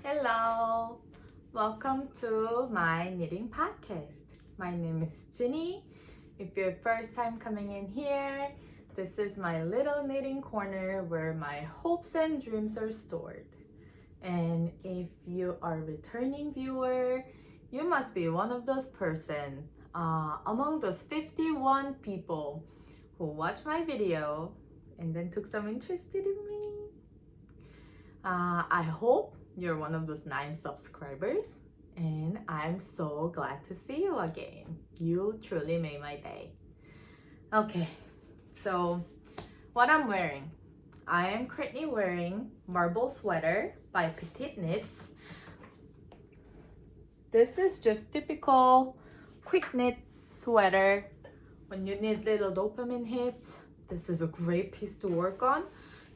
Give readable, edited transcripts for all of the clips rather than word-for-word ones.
Hello, welcome to my knitting podcast. My name is Ginny. If you're first time coming in here, this is my little knitting corner where my hopes and dreams are stored. And if you are a returning viewer, you must be one of those person among those 51 people who watched my video and then took some interest in me. I hope you're one of those 9 subscribers, and I'm so glad to see you again. You truly made my day. Okay, so what I'm wearing. I am currently wearing Marble Sweater by PetiteKnit. This is just typical quick knit sweater. When you need little dopamine hits, this is a great piece to work on.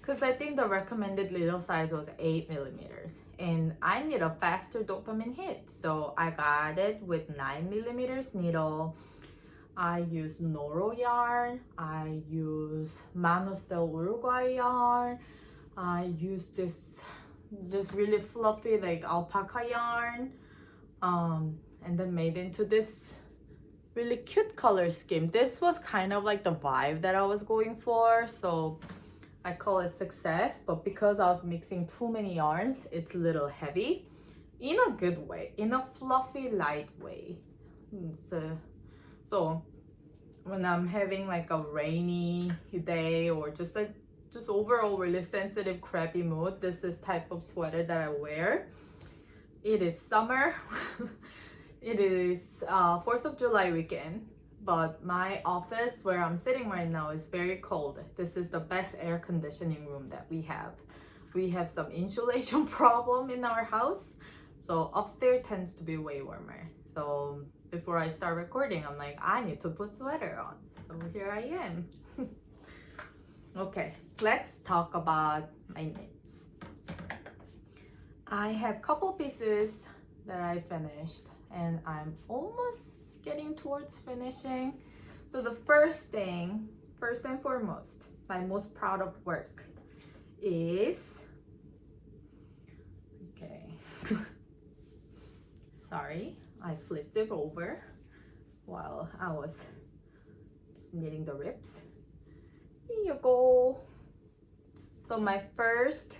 Because I think the recommended little size was 8 millimeters, and I need a faster dopamine hit, so I got it with 9 millimeters needle. I use Noro yarn, I use Manos del Uruguay yarn, I use this just really fluffy like alpaca yarn, and then made into this really cute color scheme. This was kind of like the vibe that I was going for, so I call it success, but because I was mixing too many yarns, it's a little heavy in a good way, in a fluffy, light way. So when I'm having like a rainy day or just overall really sensitive, crappy mood, this is type of sweater that I wear. It is summer. It is 4th of July weekend. But my office where I'm sitting right now is very cold. This is the best air conditioning room that we have. We have some insulation problem in our house. So upstairs tends to be way warmer. So before I start recording, I'm like, I need to put sweater on. So here I am. Okay, let's talk about my knits. I have couple pieces that I finished and I'm almost getting towards finishing. So the first and foremost, my most proud of work is, okay, sorry, I flipped it over while I was knitting the ribs. Here you go. So my first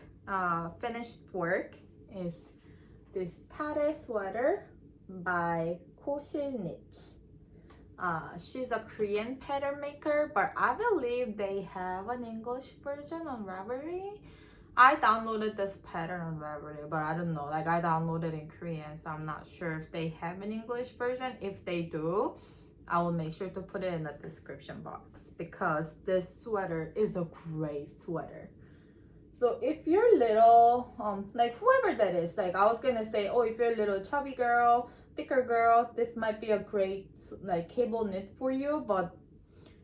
finished work is this Tare sweater by Knits. She's a Korean pattern maker, but I believe they have an English version on Ravelry. I downloaded this pattern on Ravelry, but I don't know, like I downloaded in Korean, so I'm not sure if they have an English version. If they do, I will make sure to put it in the description box because this sweater is a great sweater. So if you're little, like whoever that is, like I was gonna say, oh, if you're a little chubby girl, thicker girl, this might be a great like cable knit for you. But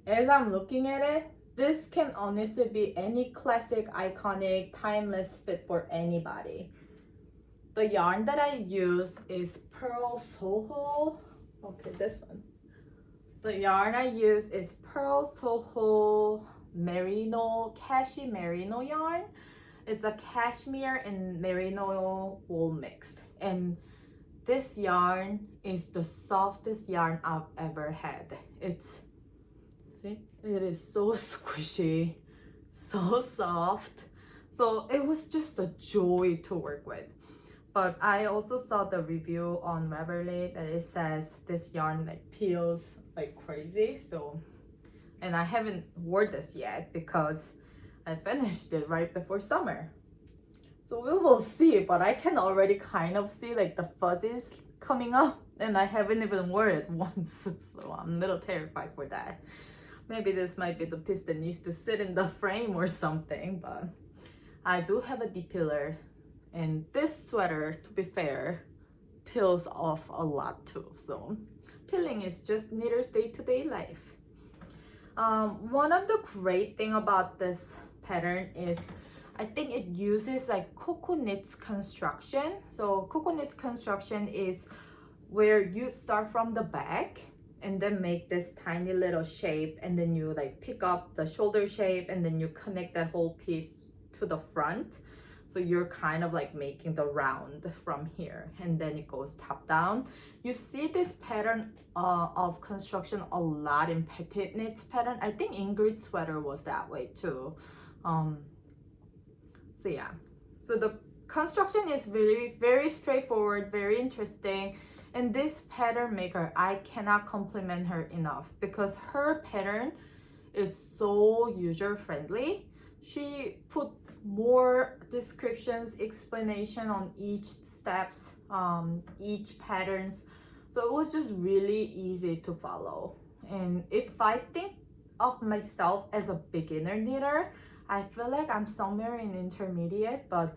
as I'm looking at it, this can honestly be any classic, iconic, timeless fit for anybody. The yarn that I use is Pearl Soho. Okay, this one. The yarn I use is Pearl Soho Merino, Cashmere Merino yarn. It's a cashmere and merino wool mixed, and this yarn is the softest yarn I've ever had. See, it is so squishy, so soft. So it was just a joy to work with. But I also saw the review on Ravelry that it says this yarn like peels like crazy. So, and I haven't worn this yet because I finished it right before summer. So we will see, but I can already kind of see like the fuzzies coming up, and I haven't even worn it once, so I'm a little terrified for that. Maybe this might be the piece that needs to sit in the frame or something, but I do have a depiler, and this sweater, to be fair, peels off a lot too, so peeling is just knitter's day-to-day life. One of the great thing about this pattern is I think it uses like Knits construction. So Knits construction is where you start from the back and then make this tiny little shape, and then you like pick up the shoulder shape and then you connect that whole piece to the front. So you're kind of like making the round from here, and then it goes top down. You see this pattern of construction a lot in PetiteKnit's pattern. I think Ingrid's sweater was that way too. So yeah, so the construction is very straightforward, very interesting. And this pattern maker, I cannot compliment her enough because her pattern is so user friendly. She put more descriptions, explanation on each steps, each patterns. So it was just really easy to follow. And if I think of myself as a beginner knitter, I feel like I'm somewhere in intermediate, but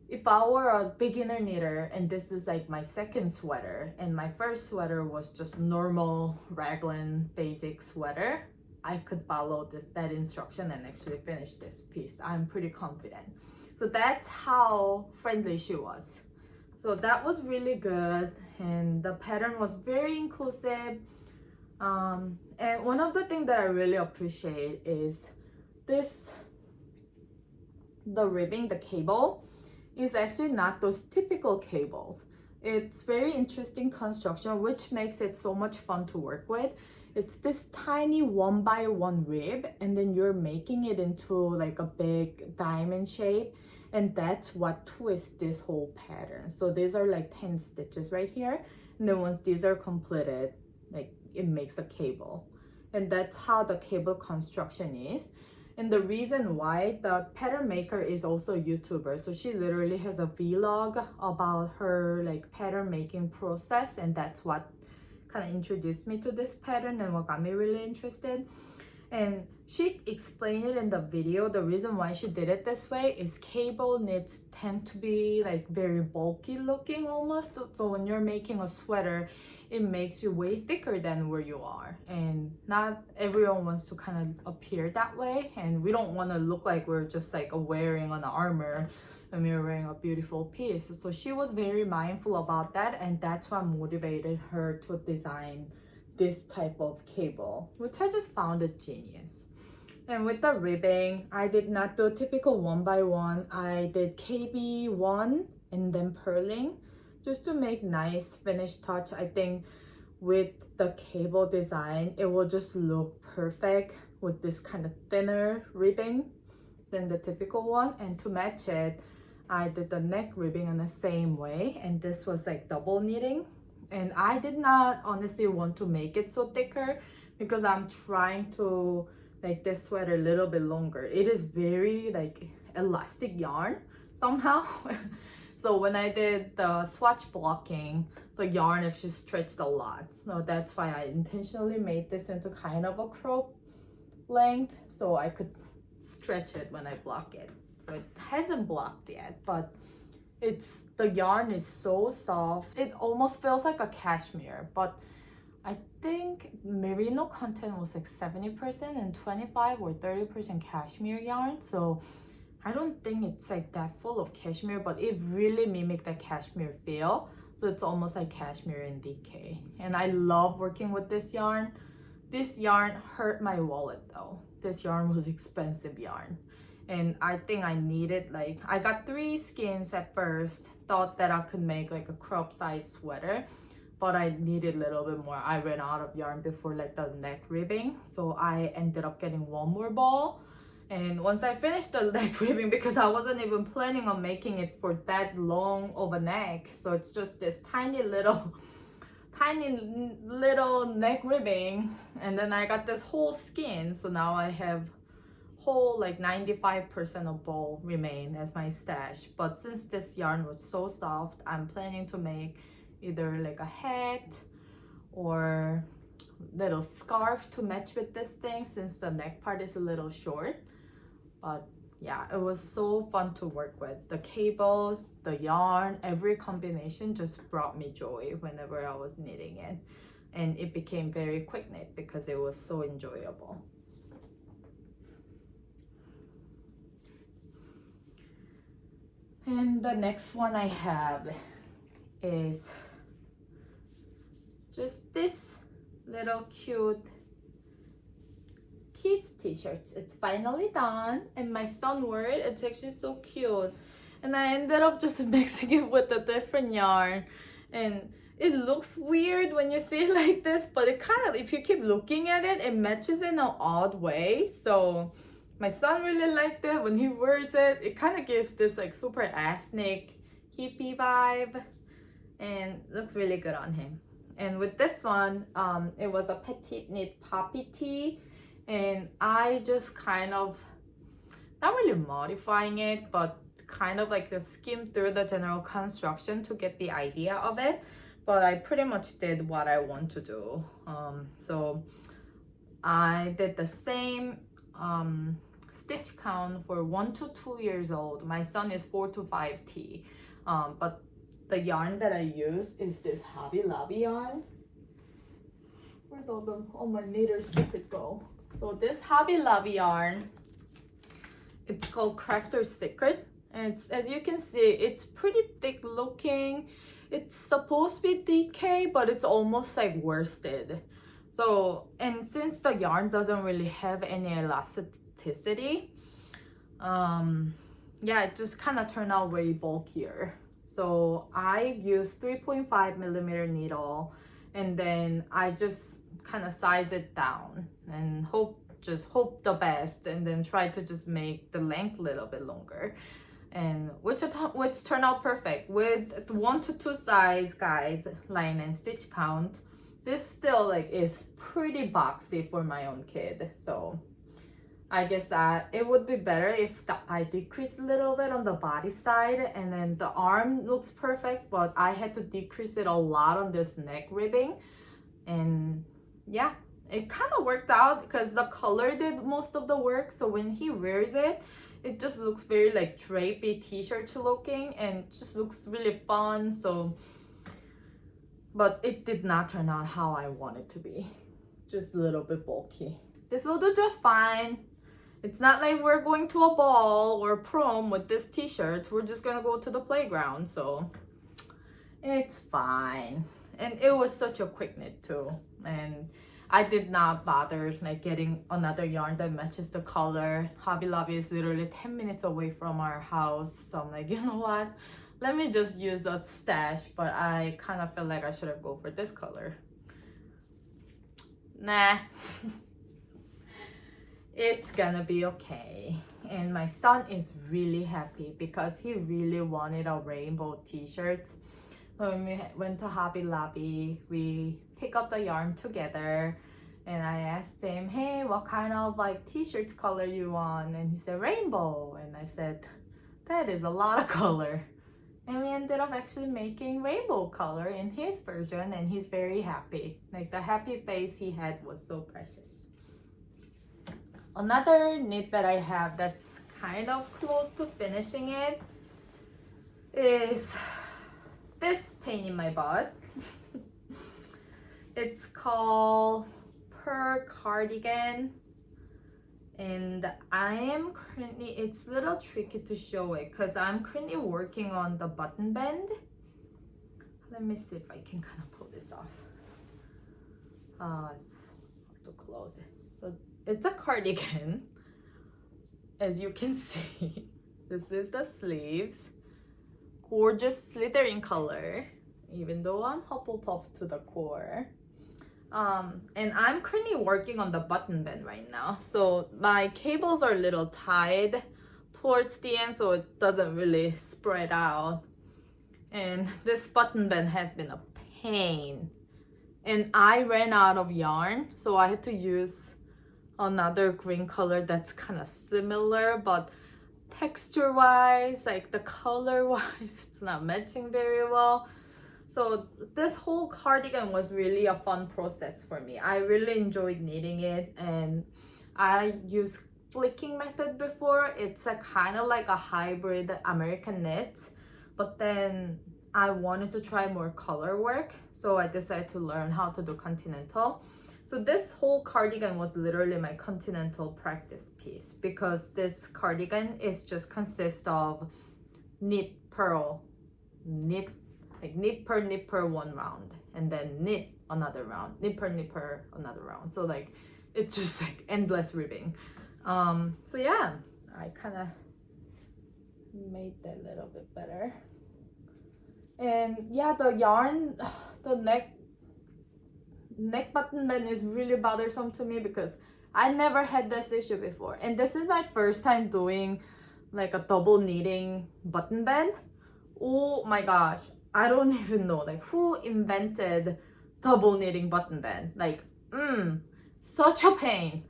if I were a beginner knitter and this is like my second sweater and my first sweater was just normal raglan basic sweater, I could follow that instruction and actually finish this piece. I'm pretty confident. So that's how friendly she was. So that was really good, and the pattern was very inclusive. And one of the things that I really appreciate is the ribbing, the cable is actually not those typical cables. It's very interesting construction, which makes it so much fun to work with. It's this tiny 1x1 rib, and then you're making it into like a big diamond shape, and that's what twists this whole pattern. So these are like 10 stitches right here, and then once these are completed, like it makes a cable. And that's how the cable construction is. And the reason why, the pattern maker is also a YouTuber, so she literally has a vlog about her like pattern making process, and that's what kind of introduced me to this pattern and what got me really interested. And she explained it in the video. The reason why she did it this way is cable knits tend to be like very bulky looking almost. So when you're making a sweater, it makes you way thicker than where you are, and not everyone wants to kind of appear that way, and we don't want to look like we're just like wearing an armor when we're wearing a beautiful piece. So she was very mindful about that, and that's what motivated her to design this type of cable, which I just found it genius. And with the ribbing, I did not do typical 1x1. I did KB1 and then purling, just to make nice finished touch. I think with the cable design, it will just look perfect with this kind of thinner ribbing than the typical one. And to match it, I did the neck ribbing in the same way, and this was like double knitting. And I did not honestly want to make it so thicker because I'm trying to make this sweater a little bit longer. It is very like elastic yarn somehow. So when I did the swatch blocking, the yarn actually stretched a lot. So that's why I intentionally made this into kind of a crop length so I could stretch it when I block it. So it hasn't blocked yet, but the yarn is so soft. It almost feels like a cashmere, but I think merino content was like 70% and 25 or 30% cashmere yarn. So I don't think it's like that full of cashmere, but it really mimicked the cashmere feel. So it's almost like cashmere in DK. And I love working with this yarn. This yarn hurt my wallet though. This yarn was expensive yarn. And I think I needed like, I got 3 skins at first, thought that I could make like a crop size sweater, but I needed a little bit more. I ran out of yarn before like the neck ribbing. So I ended up getting 1 more ball. And once I finished the neck ribbing, because I wasn't even planning on making it for that long of a neck, so it's just this tiny little neck ribbing, and then I got this whole skin. So now I have whole like 95% of ball remain as my stash. But since this yarn was so soft, I'm planning to make either like a hat or little scarf to match with this thing, since the neck part is a little short. But yeah, it was so fun to work with. The cable, the yarn, every combination just brought me joy whenever I was knitting it. And it became very quick knit because it was so enjoyable. And the next one I have is just this little cute kids t-shirts. It's finally done, and my son wore it. It's actually so cute. and I ended up just mixing it with a different yarn, and it looks weird when you see it like this, but it kind of, if you keep looking at it, it matches in an odd way. So my son really liked it. When he wears it, it kind of gives this like super ethnic hippie vibe, and looks really good on him. And with this one, it was a PetiteKnit poppy tee, and I just kind of, not really modifying it, but kind of like skimmed through the general construction to get the idea of it. But I pretty much did what I want to do. So I did the same stitch count for 1 to 2 years old. My son is 4 to 5T. But the yarn that I use is this Hobby Lobby yarn. Where's all my knitter's secret go? So this Hobby Lobby yarn, it's called Crafter's Secret. And it's, as you can see, it's pretty thick looking. It's supposed to be DK, but it's almost like worsted. So, and since the yarn doesn't really have any elasticity, yeah, it just kind of turned out way bulkier. So I used 3.5 millimeter needle, and then I just kind of size it down and hope the best, and then try to just make the length a little bit longer, and which turned out perfect. With 1 to 2 size guideline and stitch count, this still like is pretty boxy for my own kid. So I guess that it would be better if I decrease a little bit on the body side, and then the arm looks perfect, but I had to decrease it a lot on this neck ribbing. And yeah, it kind of worked out because the color did most of the work. So when he wears it, it just looks very like drapey t-shirt looking, and just looks really fun. So, but it did not turn out how I want it to be. Just a little bit bulky. This will do just fine. It's not like we're going to a ball or prom with this t-shirt. We're just gonna go to the playground, so it's fine. And it was such a quick knit too. And I did not bother like getting another yarn that matches the color. Hobby Lobby is literally 10 minutes away from our house. So I'm like, you know what? Let me just use a stash, but I kind of feel like I should have gone for this color. Nah. It's gonna be okay. And my son is really happy because he really wanted a rainbow t-shirt. When we went to Hobby Lobby, we picked up the yarn together, and I asked him, hey, what kind of like t-shirt color you want? And he said rainbow, and I said, that is a lot of color. And we ended up actually making rainbow color in his version, and he's very happy. Like the happy face he had was so precious. Another knit that I have that's kind of close to finishing it is this pain in my butt. It's called Cardigan, and I am currently, it's a little tricky to show it because I'm currently working on the button band. Let me see if I can kind of pull this off. It's hard to close it. So it's a cardigan, as you can see. This is the sleeves. Gorgeous slithering color, even though I'm Hufflepuff to the core. And I'm currently working on the button band right now. So my cables are a little tied towards the end, so it doesn't really spread out. And this button band has been a pain. And I ran out of yarn, so I had to use another green color that's kind of similar, but texture wise, like the color wise, it's not matching very well. So this whole cardigan was really a fun process for me. I really enjoyed knitting it, and I used flicking method before. It's a kind of like a hybrid American knit, but then I wanted to try more color work, so I decided to learn how to do continental. So this whole cardigan was literally my continental practice piece, because this cardigan is just consists of knit, purl, knit, like knit, purl one round, and then knit another round, knit, purl another round. So like it's just like endless ribbing. So yeah, I kind of made that a little bit better. And yeah, the yarn, the neck button band is really bothersome to me because I never had this issue before, and this is my first time doing like a double knitting button band. Oh my gosh, I don't even know like who invented double knitting button band. Like such a pain.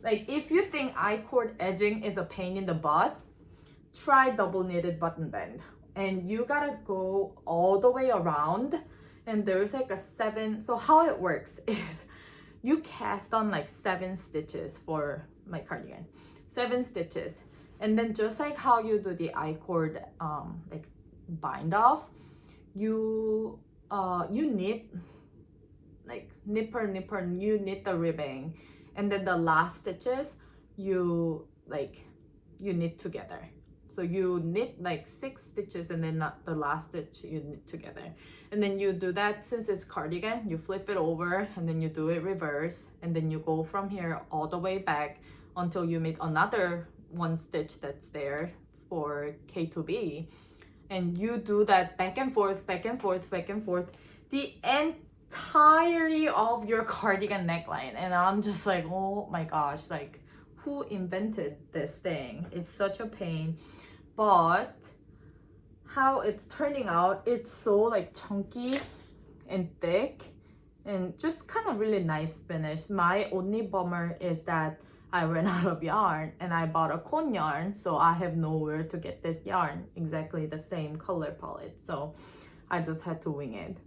Like if you think I-cord edging is a pain in the butt, try double knitted button band. And you gotta go all the way around, and there's like a 7, so how it works is you cast on like 7 stitches for my cardigan, 7 stitches, and then just like how you do the I-cord like bind off, you knit like nipper, you knit the ribbing, and then the last stitches you knit together. So you knit like 6 stitches, and then not the last stitch you knit together. And then you do that, since it's cardigan, you flip it over and then you do it reverse, and then you go from here all the way back until you make another 1 stitch that's there for K to B. And you do that back and forth, back and forth, back and forth, the entirety of your cardigan neckline. And I'm just like, oh my gosh, like who invented this thing? It's such a pain. But how it's turning out, it's so like chunky and thick and just kind of really nice finish. My only bummer is that I ran out of yarn and I bought a cone yarn, so I have nowhere to get this yarn exactly the same color palette, so I just had to wing it.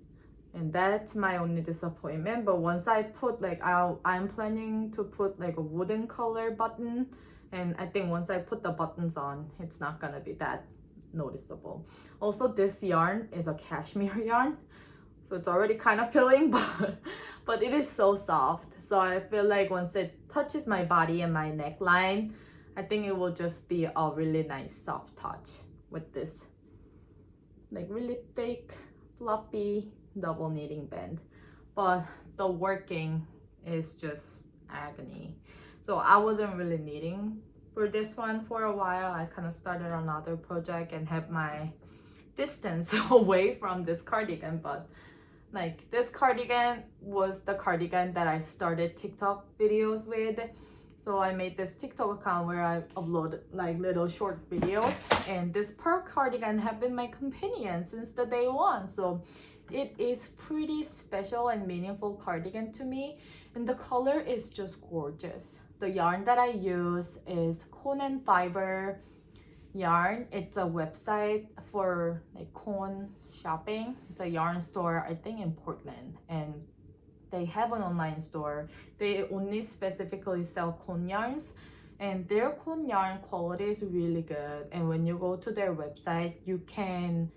And that's my only disappointment. But once I put like, I'm planning to put like a wooden color button, and I think once I put the buttons on, it's not gonna be that noticeable. Also, this yarn is a cashmere yarn, so it's already kind of peeling, but it is so soft. So I feel like once it touches my body and my neckline, I think it will just be a really nice soft touch with this like really thick, fluffy double knitting band. But the working is just agony. So I wasn't really knitting for this one for a while. I kind of started another project and have my distance away from this cardigan. But like this cardigan was the cardigan that I started TikTok videos with. So I made this TikTok account where I upload like little short videos, and this pearl cardigan have been my companion since the day one. So it is pretty special and meaningful cardigan to me, and the color is just gorgeous. The yarn that I use is Cone & Fiber yarn. It's a website for like cone shopping. It's a yarn store, I think in Portland, and they have an online store. They only specifically sell cone yarns, and their cone yarn quality is really good. And when you go to their website, you can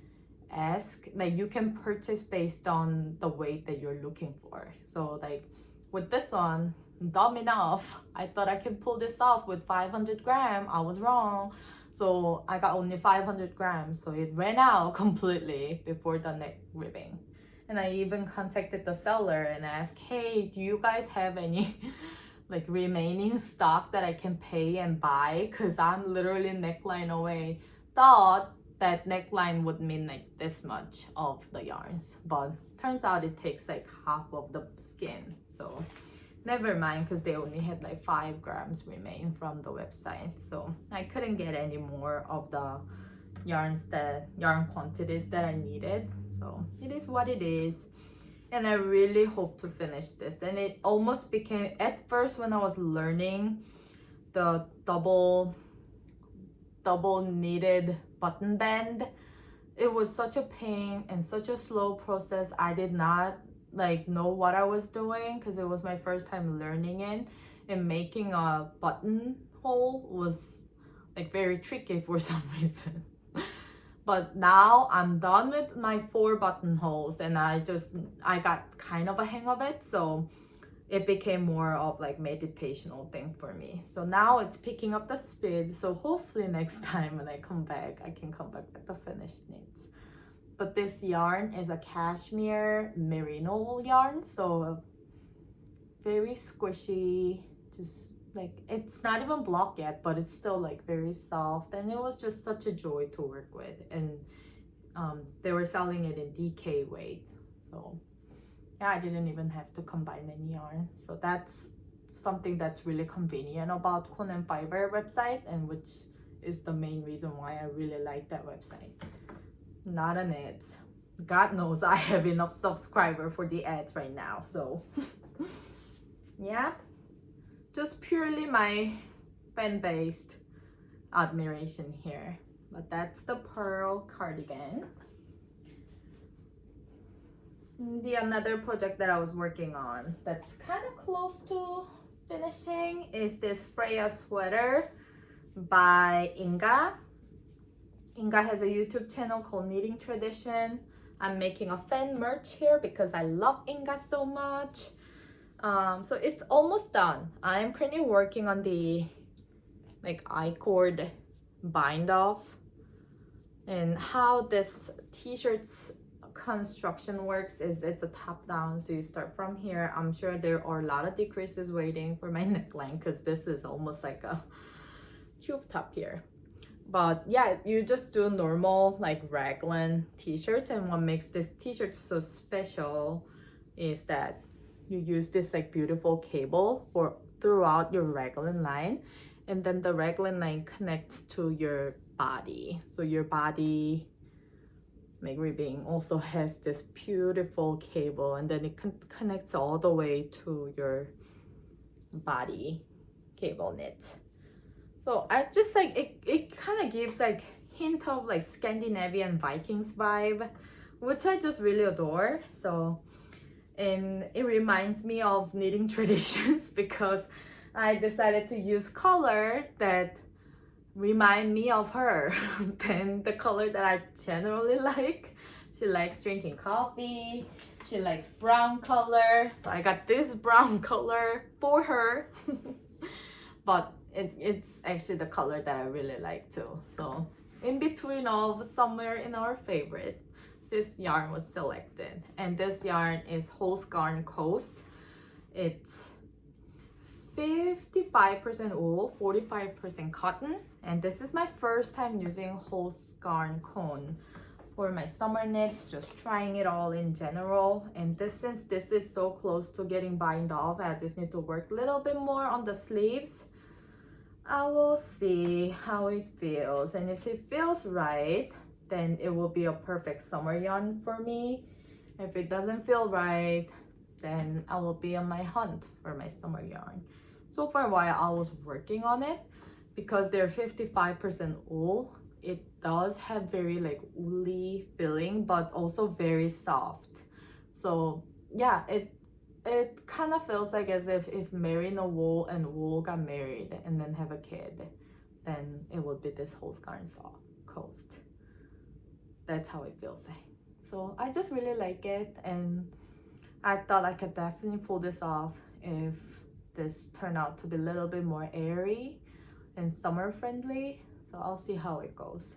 ask, like you can purchase based on the weight that you're looking for. So like with this one, dumb enough, I thought I could pull this off with 500 grams. I was wrong. So I got only 500 grams, so it ran out completely before the neck ribbing. And I even contacted the seller and asked, hey, do you guys have any like remaining stock that I can pay and buy? Because I'm literally neckline away. Thought that neckline would mean like this much of the yarns, but turns out it takes like half of the skin. So never mind, because they only had like 5 grams remain from the website. So I couldn't get any more of the yarn quantities that I needed. So it is what it is. And I really hope to finish this. And it almost became, at first when I was learning the double knitted button band, it was such a pain and such a slow process. I did not like know what I was doing because it was my first time learning it, and making a buttonhole was like very tricky for some reason. But now I'm done with my 4 buttonholes, and I got kind of a hang of it, so it became more of like meditational thing for me. So now it's picking up the speed, so hopefully next time when I come back, I can come back with the finished knits. But this yarn is a cashmere merino wool yarn, so very squishy, just like it's not even blocked yet, but it's still like very soft, and it was just such a joy to work with. And they were selling it in DK weight, so yeah, I didn't even have to combine any yarn. So that's something that's really convenient about Cone & Fiber website, and which is the main reason why I really like that website. Not an ads. God knows I have enough subscriber for the ads right now, so yeah, just purely my fan-based admiration here. But that's the pearl cardigan. The another project that I was working on that's kind of close to finishing is this Freya sweater by Inga. Inga has a YouTube channel called Knitting Tradition. I'm making a fan merch here because I love Inga so much. So it's almost done. I'm currently working on the like I-cord bind off, and how this t-shirt's construction works is it's a top down, so you start from here. I'm sure there are a lot of decreases waiting for my neckline because this is almost like a tube top here. But yeah, you just do normal like raglan t-shirts, and what makes this t-shirt so special is that you use this like beautiful cable for throughout your raglan line, and then the raglan line connects to your body. So your body like ribbing also has this beautiful cable, and then it connects all the way to your body cable knit. So I just like it kind of gives like hint of like Scandinavian Vikings vibe, which I just really adore. So, and it reminds me of knitting traditions because I decided to use color that remind me of her than the color that I generally like. She likes drinking coffee, she likes brown color, so I got this brown color for her. But it's actually the color that I really like too. So in between of somewhere in our favorite, this yarn was selected, and this yarn is Holsgarn Coast. It's 55% wool, 45% cotton, and this is my first time using Holsgarn cone for my summer knits, just trying it all in general. And this, since this is so close to getting bind off, I just need to work a little bit more on the sleeves. I will see how it feels, and if it feels right, then it will be a perfect summer yarn for me. If it doesn't feel right, then I will be on my hunt for my summer yarn. So for a while I was working on it, because they're 55% wool, it does have very like woolly feeling, but also very soft. So yeah, it kind of feels like as if Merino wool and wool got married and then have a kid, then it would be this Holsgarn Coast. That's how it feels like. So I just really like it, and I thought I could definitely pull this off if this turned out to be a little bit more airy and summer friendly. So I'll see how it goes.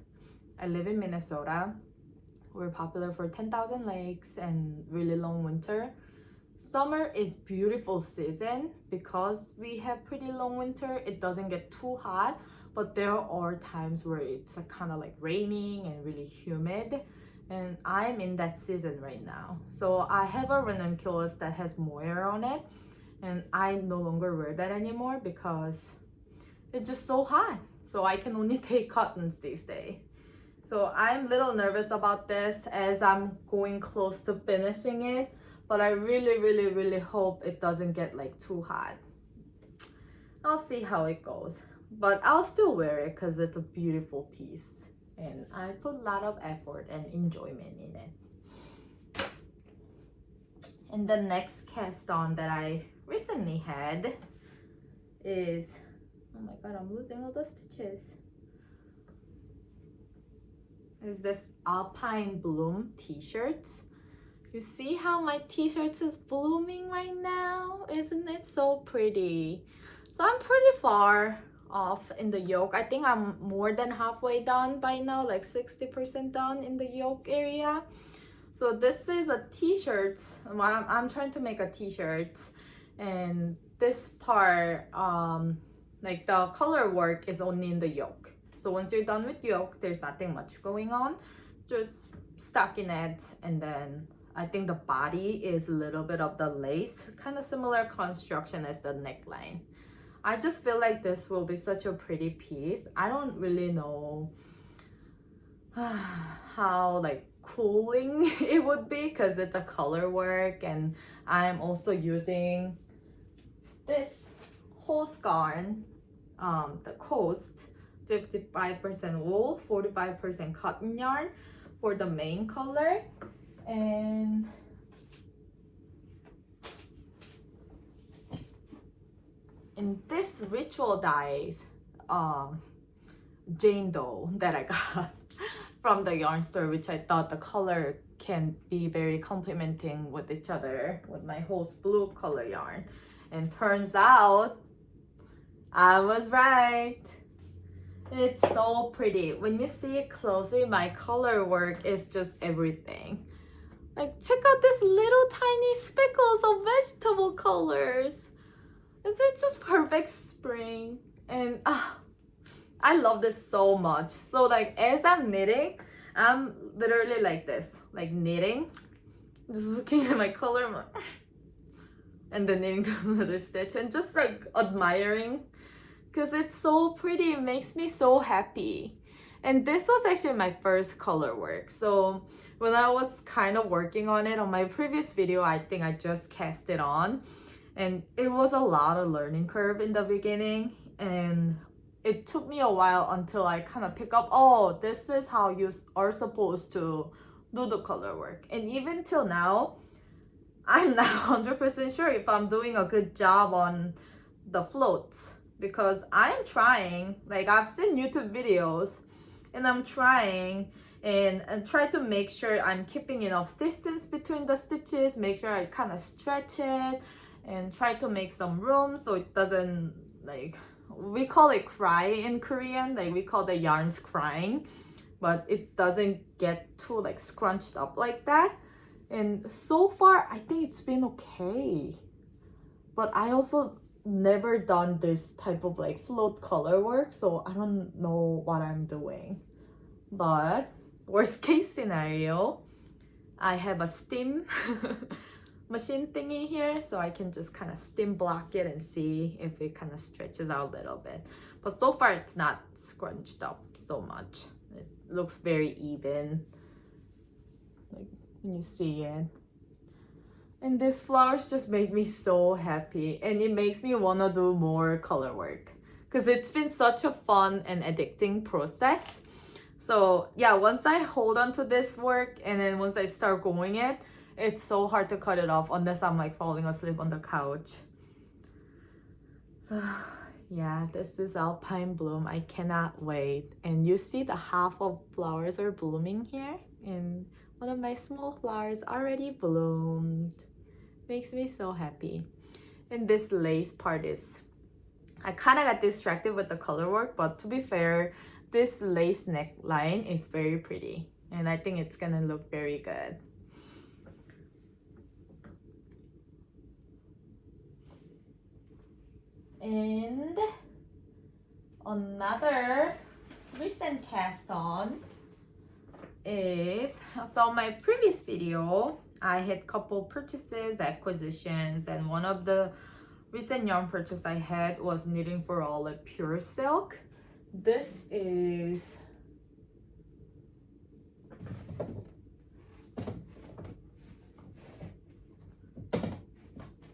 I live in Minnesota. We're popular for 10,000 lakes and really long winter. Summer is beautiful season because we have pretty long winter. It doesn't get too hot, but there are times where it's kind of like raining and really humid, and I'm in that season right now. So I have a ranunculus that has mohair on it, and I no longer wear that anymore because it's just so hot. So I can only take cottons these days. So I'm a little nervous about this as I'm going close to finishing it, but I really hope it doesn't get like too hot. I'll see how it goes, but I'll still wear it because it's a beautiful piece and I put a lot of effort and enjoyment in it. And the next cast on that I recently had is, oh my god, I'm losing all the stitches, is this Alpine Bloom t-shirts. You see how my t-shirts is blooming right now? Isn't it so pretty? So I'm pretty far off in the yoke. I think I'm more than halfway done by now, like 60% done in the yoke area. So this is a t-shirt. I'm trying to make a t-shirt, and this part Like the color work is only in the yoke. So once you're done with yoke, there's nothing much going on. Just stockinette, and then I think the body is a little bit of the lace, kind of similar construction as the neckline. I just feel like this will be such a pretty piece. I don't really know how like cooling it would be because it's a color work, and I'm also using this hose yarn, the Coast 55% wool, 45% cotton yarn for the main color. And in this ritual dyes Jane Doe that I got from the yarn store, which I thought the color can be very complementing with each other with my Host blue color yarn, and turns out I was right. It's so pretty. When you see it closely, my color work is just everything. Like, check out this little tiny speckles of vegetable colors. Is it just perfect spring? And I love this so much. So like as I'm knitting, I'm literally like this, like knitting, just looking at my color and then knitting to another stitch and just like admiring, because it's so pretty. It makes me so happy. And this was actually my first color work. So when I was kind of working on it on my previous video, I think I just cast it on, and it was a lot of learning curve in the beginning, and it took me a while until I kind of pick up, oh, this is how you are supposed to do the color work. And even till now, I'm not 100% sure if I'm doing a good job on the floats, because I'm trying. Like, I've seen YouTube videos and I'm trying and try to make sure I'm keeping enough distance between the stitches, make sure I kind of stretch it and try to make some room so it doesn't, like, we call it cry in Korean, like we call the yarns crying, but it doesn't get too like scrunched up like that. And so far I think it's been okay, but I also never done this type of like float color work, so I don't know what I'm doing. But worst case scenario, I have a steam machine thingy here, so I can just kind of steam block it and see if it kind of stretches out a little bit. But so far it's not scrunched up so much. It looks very even, like when you see it. And these flowers just make me so happy, and it makes me want to do more color work because it's been such a fun and addicting process. So yeah, once I hold on to this work and then once I start going it, it's so hard to cut it off unless I'm like falling asleep on the couch. So yeah, this is Alpine Bloom. I cannot wait. And you see the half of flowers are blooming here, and one of my small flowers already bloomed. Makes me so happy. And this lace part is, I kind of got distracted with the color work, but to be fair, this lace neckline is very pretty and I think it's gonna look very good. And another recent cast on is, so my previous video I had couple purchases, acquisitions, and one of the recent yarn purchase I had was Knitting for All at Pure Silk. This is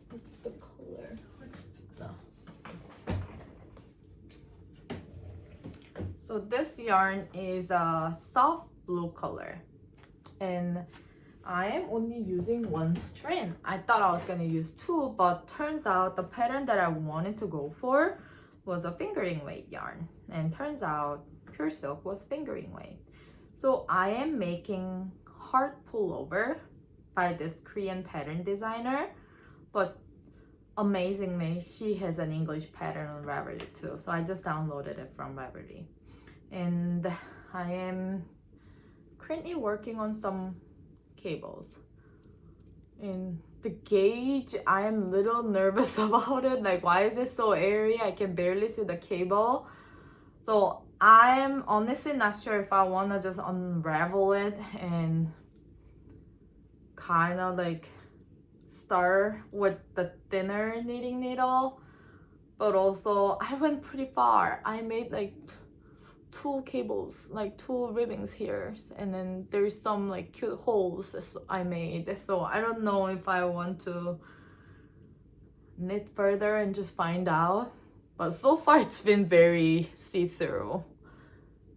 what's the color? So this yarn is a soft blue color, and I am only using one strand. I thought I was gonna use two, but turns out the pattern that I wanted to go for was a fingering weight yarn, and turns out Pure Silk was fingering weight. So I am making heart pullover by this Korean pattern designer, but amazingly she has an English pattern on Ravelry too, so I just downloaded it from Ravelry. And I am currently working on some cables, and the gauge, I am a little nervous about it. Like, why is it so airy? I can barely see the cable. So I'm honestly not sure if I want to just unravel it and kind of like start with the thinner knitting needle. But also I went pretty far. I made like 2 cables, like 2 ribbons here, and then there's some like cute holes I made. So I don't know if I want to knit further and just find out. But so far it's been very see-through,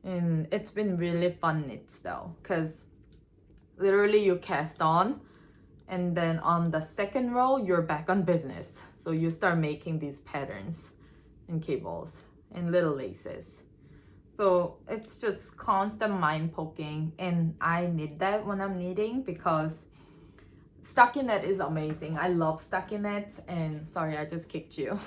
and it's been really fun knits though, because literally you cast on and then on the second row you're back on business. So you start making these patterns and cables and little laces. So it's just constant mind poking, and I need that when I'm knitting because stockinette is amazing. I love stockinette, and sorry, I just kicked you.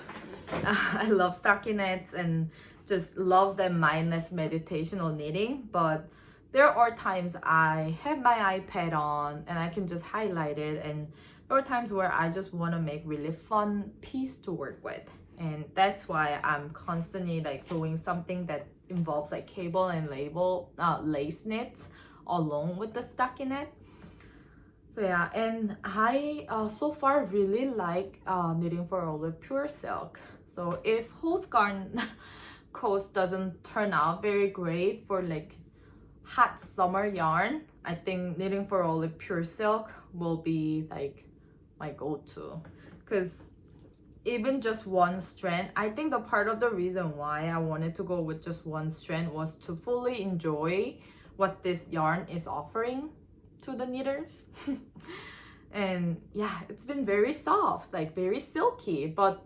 I love stockinette and just love that mindless meditational knitting. But there are times I have my iPad on and I can just highlight it, and there are times where I just want to make really fun piece to work with, and that's why I'm constantly like doing something that involves like cable and lace knits along with the stockinette. So yeah, and I so far really like knitting for all the pure silk. So if Hostgarn coast doesn't turn out very great for like hot summer yarn, I think knitting for all the pure silk will be like my go-to, because even just one strand, I think the part of the reason why I wanted to go with just one strand was to fully enjoy what this yarn is offering to the knitters. And yeah, it's been very soft, like very silky, but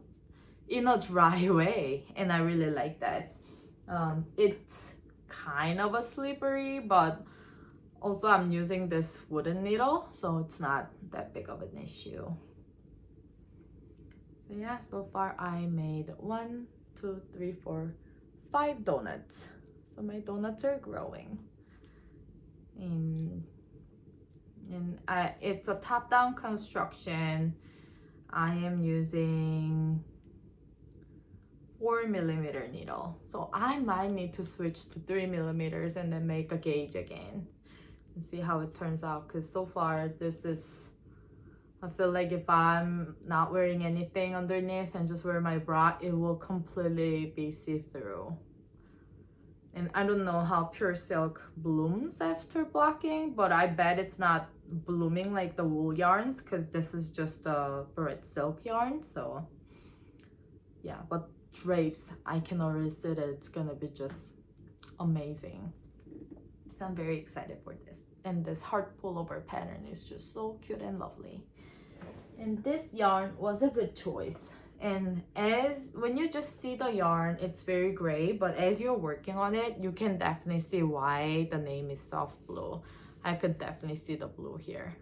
in a dry way, and I really like that. It's kind of a slippery, but also I'm using this wooden needle, so it's not that big of an issue. So yeah, so far I made 1, 2, 3, 4, 5 donuts. So my donuts are growing. And it's a top-down construction. I am using 4mm needle. So I might need to switch to 3mm and then make a gauge again and see how it turns out, because so far this is, I feel like if I'm not wearing anything underneath and just wear my bra, it will completely be see-through. And I don't know how pure silk blooms after blocking, but I bet it's not blooming like the wool yarns, because this is just a barrette silk yarn. So yeah, but drapes, I can already see that it's gonna be just amazing. So I'm very excited for this. And this heart pullover pattern is just so cute and lovely. And this yarn was a good choice. And when you just see the yarn, it's very gray, but as you're working on it, you can definitely see why the name is soft blue. I could definitely see the blue here.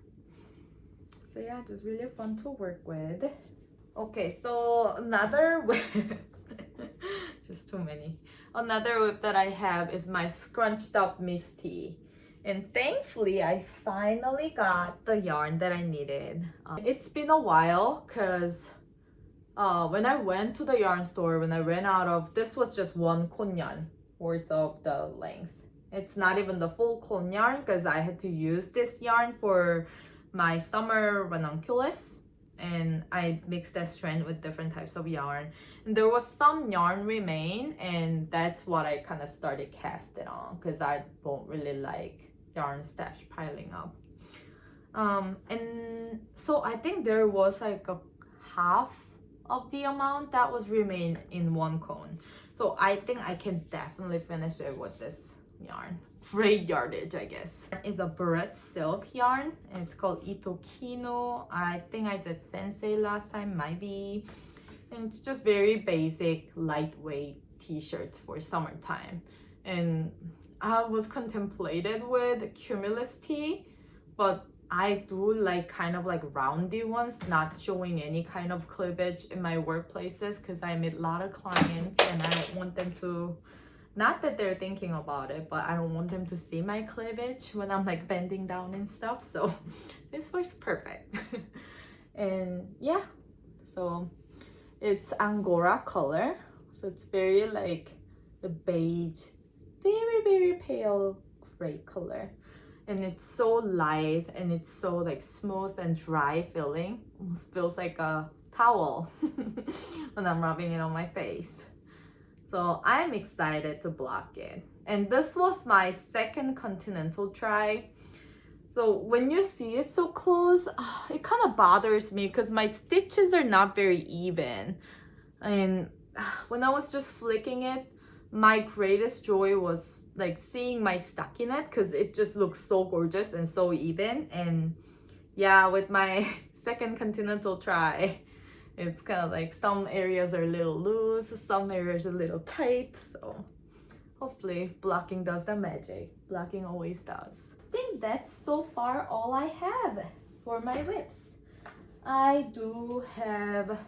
So yeah, just really fun to work with. Okay, so another whip, just too many. Another whip that I have is my scrunched up Misty. And thankfully, I finally got the yarn that I needed. It's been a while, because when I went to the yarn store, when I ran out of, this was just 1 cone yarn worth of the length. It's not even the full cone yarn, because I had to use this yarn for my summer ranunculus, and I mixed that strand with different types of yarn. And there was some yarn remain, and that's what I kind of started casting on, because I don't really like yarn stash piling up. And so I think there was like a half of the amount that was remain in 1 cone. So I think I can definitely finish it with this yarn. Great yardage, I guess. It's a barrette silk yarn, and it's called Itokino. I think I said Sensei last time, might be. And it's just very basic, lightweight t-shirts for summertime. And I was contemplated with Cumulus tee, but I do like kind of like roundy ones, not showing any kind of cleavage in my workplaces, because I meet a lot of clients and I don't want them to, not that they're thinking about it, but I don't want them to see my cleavage when I'm like bending down and stuff. So this works perfect. And yeah, so it's Angora color, so it's very like a beige, very pale gray color, and it's so light and it's so like smooth and dry feeling. Almost feels like a towel when I'm rubbing it on my face. So I'm excited to block it. And this was my second continental try. So when you see it so close, it kind of bothers me because my stitches are not very even. And when I was just flicking it, my greatest joy was like seeing my stockinette because it just looks so gorgeous and so even. And yeah, with my second continental try, it's kind of like some areas are a little loose, some areas are a little tight. So hopefully blocking does the magic. Blocking always does. I think that's so far all I have for my whips. I do have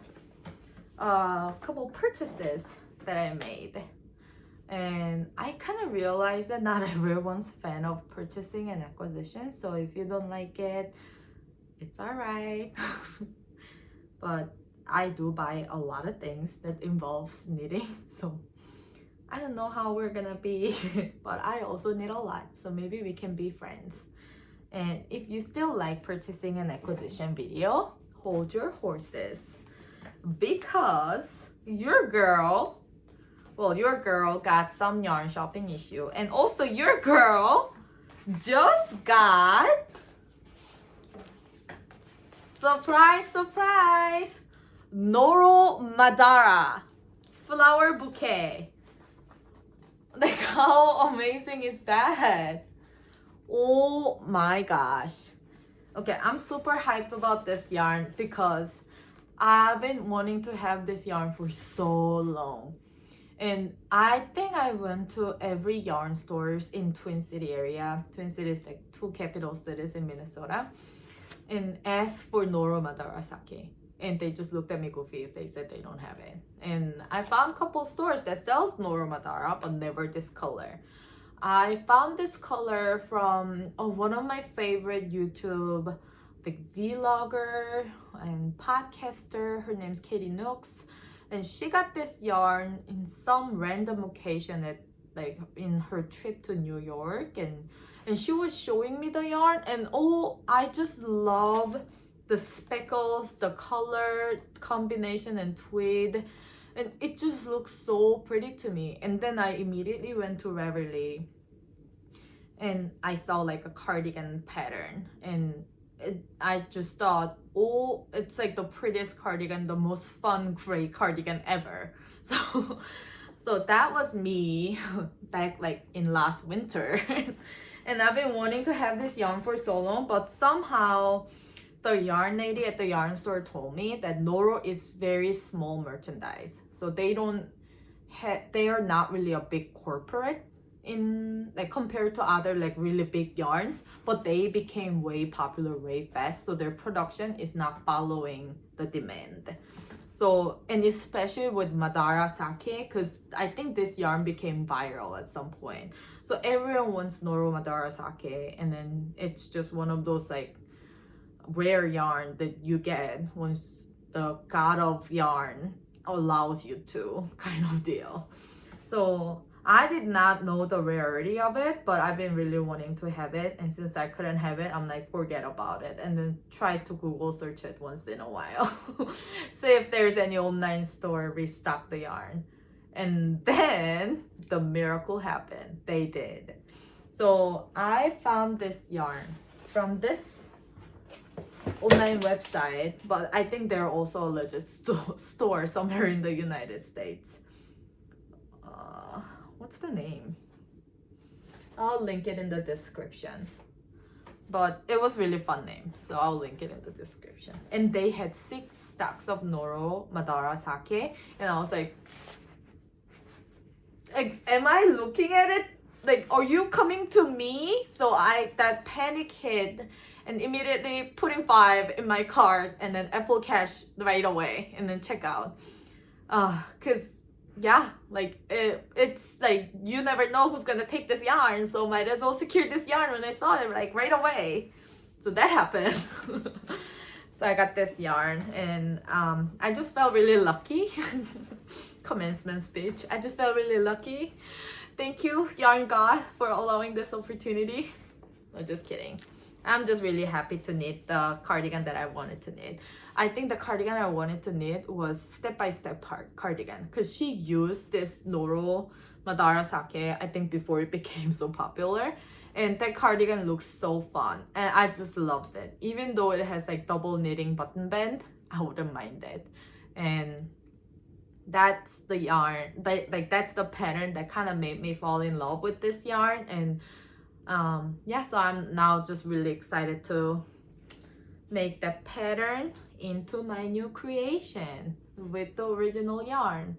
a couple purchases that I made, and I kind of realized that not everyone's a fan of purchasing and acquisition, so if you don't like it, it's alright. But I do buy a lot of things that involves knitting, so I don't know how we're gonna be, but I also knit a lot, so maybe we can be friends. And if you still like purchasing and acquisition video, hold your horses, because your girl got some yarn shopping issue, and also your girl just got, surprise, Noro Madara flower bouquet. Like, how amazing is that? Oh my gosh. Okay, I'm super hyped about this yarn because I've been wanting to have this yarn for so long. And I think I went to every yarn stores in Twin City area. Twin City is like 2 capital cities in Minnesota. And asked for Noro Madara sake. And they just looked at me goofy. They said they don't have it. And I found a couple stores that sells Noro Madara, but never this color. I found this color from one of my favorite YouTube like vlogger and podcaster. Her name's Katie Nooks, and she got this yarn in some random occasion at like in her trip to New York, and she was showing me the yarn, and oh, I just love the speckles, the color combination and tweed, and it just looks so pretty to me. And then I immediately went to Ravelry and I saw like a cardigan pattern, and I just thought, oh, it's like the prettiest cardigan, the most fun gray cardigan ever. So that was me back like in last winter. And I've been wanting to have this yarn for so long, but somehow the yarn lady at the yarn store told me that Noro is very small merchandise. So they are not really a big corporate in like compared to other like really big yarns, but they became way popular way fast, so their production is not following the demand. So, and especially with Madara sake, because I think this yarn became viral at some point, so everyone wants Noro Madara sake, and then it's just one of those like rare yarn that you get once the god of yarn allows you to, kind of deal. So I did not know the rarity of it, but I've been really wanting to have it, and since I couldn't have it, I'm like, forget about it, and then try to Google search it once in a while. See if there's any online store restock the yarn. And then the miracle happened. They did. So I found this yarn from this online website, but I think they're also a legit store somewhere in the United States. What's the name? I'll link it in the description. But it was really fun name, so I'll link it in the description. And they had 6 stacks of Noro Madara sake, and I was like, am I looking at it? Like, are you coming to me? So that panic hit, and immediately putting 5 in my cart, and then Apple Cash right away, and then checkout. Cause yeah, like it's like you never know who's gonna take this yarn, so might as well secure this yarn when I saw it like right away. So that happened. So I got this yarn, and I just felt really lucky. Commencement speech. I just felt really lucky. Thank you, Yarn God, for allowing this opportunity. No, just kidding. I'm just really happy to knit the cardigan that I wanted to knit. I think the cardigan I wanted to knit was step-by-step cardigan, because she used this Noro Madara Sake, I think before it became so popular. And that cardigan looks so fun, and I just loved it. Even though it has like double knitting button band, I wouldn't mind it. And that's the yarn, that's the pattern that kind of made me fall in love with this yarn. And yeah, so I'm now just really excited to make that pattern into my new creation with the original yarn.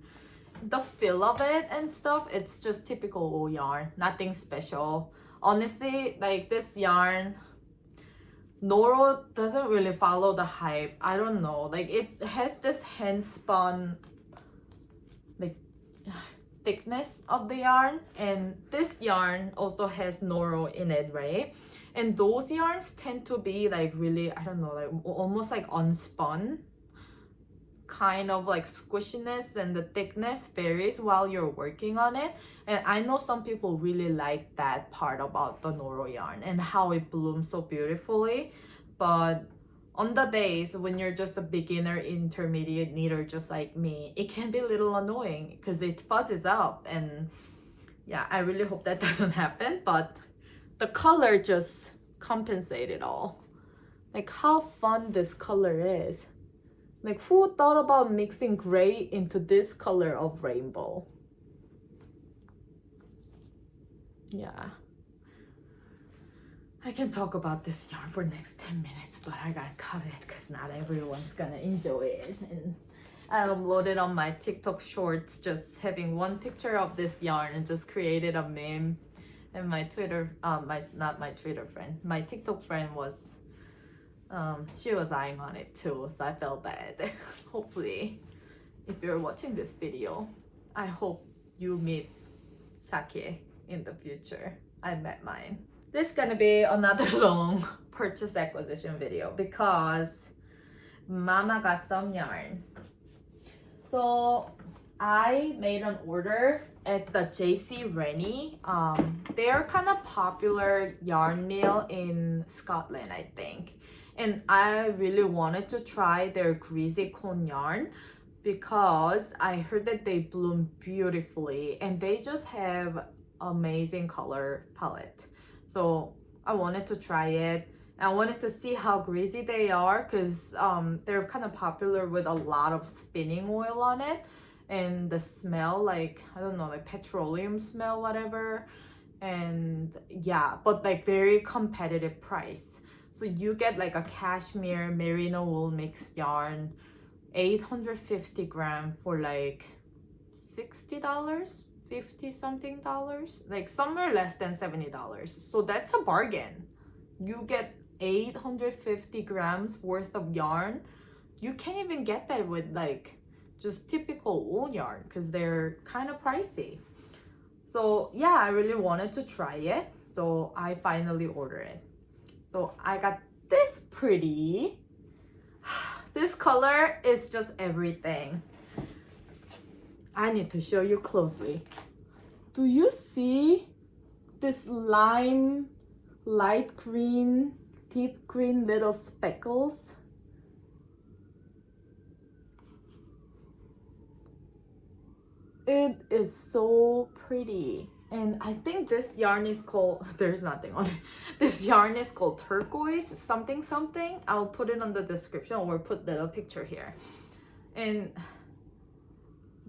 The feel of it and stuff, it's just typical old yarn, nothing special. Honestly, like this yarn, Noro doesn't really follow the hype. I don't know, like it has this hand spun like thickness of the yarn, and this yarn also has Noro in it, right? And those yarns tend to be like really, I don't know, like almost like unspun, kind of like squishiness, and the thickness varies while you're working on it. And I know some people really like that part about the Noro yarn and how it blooms so beautifully. But on the days when you're just a beginner intermediate knitter just like me, it can be a little annoying because it fuzzes up. And yeah, I really hope that doesn't happen, but the color just compensates it all. Like how fun this color is. Like who thought about mixing gray into this color of rainbow? Yeah. I can talk about this yarn for next 10 minutes, but I gotta cut it because not everyone's gonna enjoy it. And I uploaded on my TikTok shorts just having one picture of this yarn and just created a meme. And my Twitter, not my Twitter friend, my TikTok friend was, she was eyeing on it too, so I felt bad. Hopefully, if you're watching this video, I hope you meet Sake in the future. I met mine. This is gonna be another long purchase acquisition video because Mama got some yarn. So I made an order at the JC Rennie. They're kind of popular yarn mill in Scotland, I think. And I really wanted to try their greasy cone yarn because I heard that they bloom beautifully and they just have amazing color palette. So I wanted to try it. I wanted to see how greasy they are because they're kind of popular with a lot of spinning oil on it. And the smell, like, I don't know, like petroleum smell, whatever. And yeah, but like very competitive price. So you get like a cashmere merino wool mixed yarn, 850 gram for like $60, 50 something dollars, like somewhere less than $70. So that's a bargain. You get 850 grams worth of yarn. You can't even get that with like just typical wool yarn because they're kind of pricey. So yeah, I really wanted to try it, so I finally ordered it. So I got this pretty, this color is just everything. I need to show you closely. Do you see this lime, light green, deep green little speckles? It is so pretty. And I think this yarn is called, there's nothing on it. This yarn is called turquoise something something. I'll put it on the description or put the picture here. And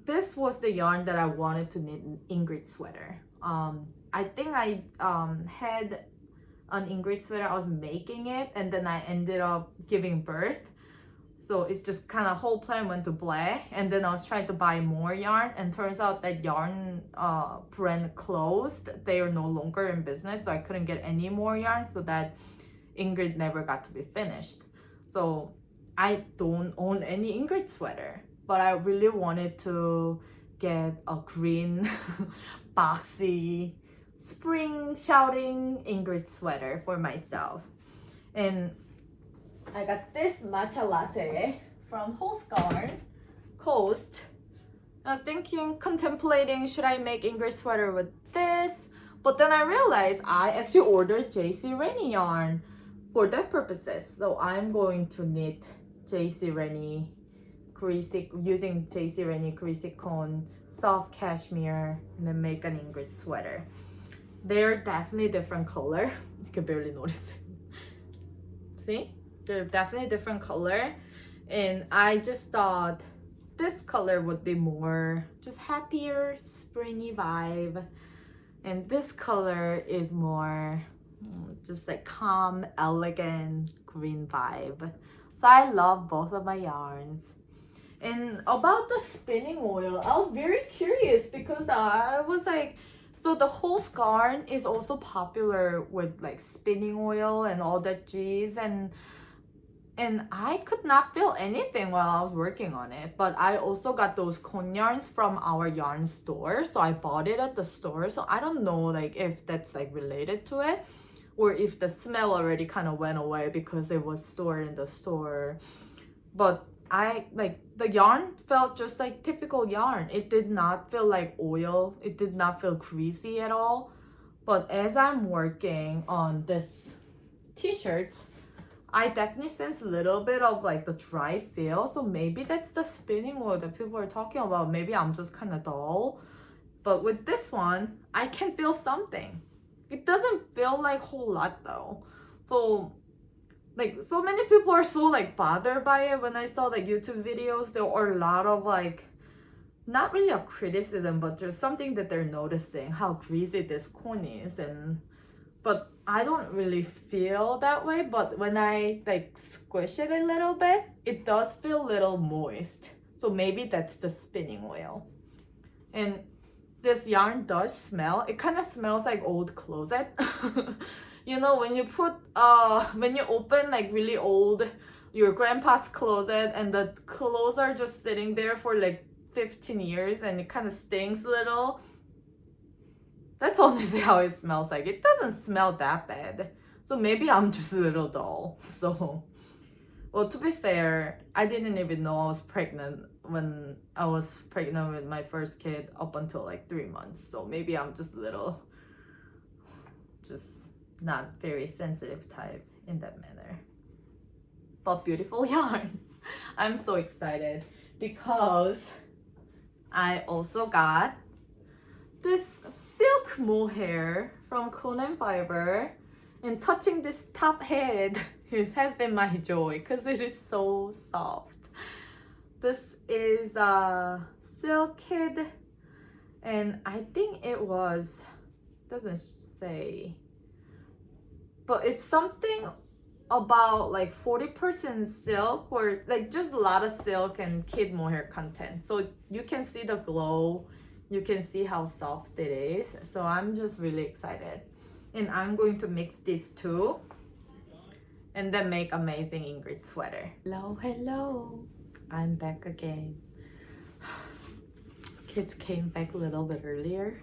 this was the yarn that I wanted to knit an Ingrid sweater. I think I had an Ingrid sweater, I was making it, and then I ended up giving birth. So it just kind of whole plan went to play, and then I was trying to buy more yarn, and turns out that yarn brand closed. They are no longer in business, so I couldn't get any more yarn, so that Ingrid never got to be finished. So I don't own any Ingrid sweater, but I really wanted to get a green boxy spring shouting Ingrid sweater for myself. And I got this matcha latte from Coast. I was contemplating, should I make Ingrid sweater with this? But then I realized I actually ordered JC Rennie yarn for that purposes. So I'm going to knit JC Rennie using JC Rennie greasy cone, soft cashmere, and then make an Ingrid sweater. They're definitely different color. You can barely notice it. See? They're definitely different color. And I just thought this color would be more just happier, springy vibe. And this color is more just like calm, elegant green vibe. So I love both of my yarns. And about the spinning oil, I was very curious because I was like, so the whole yarn is also popular with like spinning oil and all that G's, and I could not feel anything while I was working on it. But I also got those cone yarns from our yarn store, so I bought it at the store. So I don't know like if that's like related to it, or if the smell already kind of went away because it was stored in the store. But I like the yarn felt just like typical yarn. It did not feel like oil. It did not feel greasy at all. But as I'm working on this t-shirts, I definitely sense a little bit of like the dry feel. So maybe that's the spinning oil that people are talking about. Maybe I'm just kind of dull. But with this one, I can feel something. It doesn't feel like a whole lot though. So like so many people are so like bothered by it. When I saw like YouTube videos, there were a lot of like, not really a criticism, but there's something that they're noticing how greasy this cone is. But I don't really feel that way. But when I like squish it a little bit, it does feel a little moist. So maybe that's the spinning oil. And this yarn does smell. It kind of smells like old closet. You know, when you open like really old, your grandpa's closet and the clothes are just sitting there for like 15 years and it kind of stinks a little. That's honestly how it smells like. It doesn't smell that bad. So maybe I'm just a little dull. So, well, to be fair, I didn't even know I was pregnant when I was pregnant with my first kid up until like 3 months. So maybe I'm just a little, just not very sensitive type in that manner. But beautiful yarn. I'm so excited because I also got this silk mohair from Conan Fiber, and touching this top head has been my joy because it is so soft. This is a silk kid, and I think it was, doesn't say, but it's something about like 40% silk, or like just a lot of silk and kid mohair content. So you can see the glow, you can see how soft it is. So I'm just really excited. And I'm going to mix these two and then make amazing Ingrid sweater. Hello, hello. I'm back again. Kids came back a little bit earlier,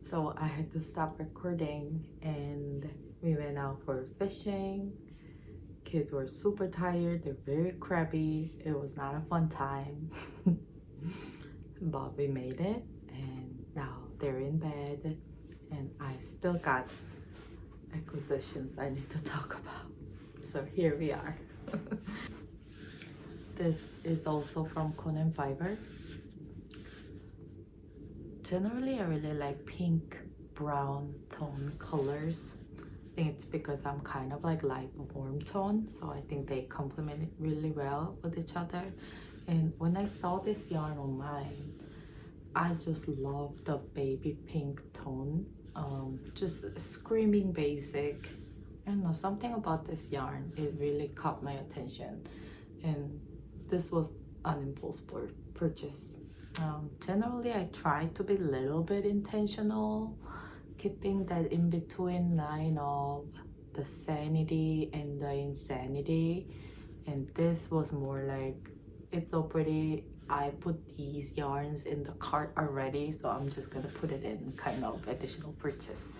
so I had to stop recording and we went out for fishing. Kids were super tired, they're very crabby. It was not a fun time. But we made it and now they're in bed and I still got acquisitions I need to talk about. So here we are. This is also from Conan Fiber. Generally, I really like pink, brown tone colors. I think it's because I'm kind of like light warm tone, so I think they complement it really well with each other. And when I saw this yarn online, I just love the baby pink tone. Just screaming basic. I don't know, something about this yarn, it really caught my attention. And this was an impulse purchase. Generally, I try to be a little bit intentional, keeping that in-between line of the sanity and the insanity. And this was more like, it's so pretty. I put these yarns in the cart already, so I'm just gonna put it in kind of additional purchase.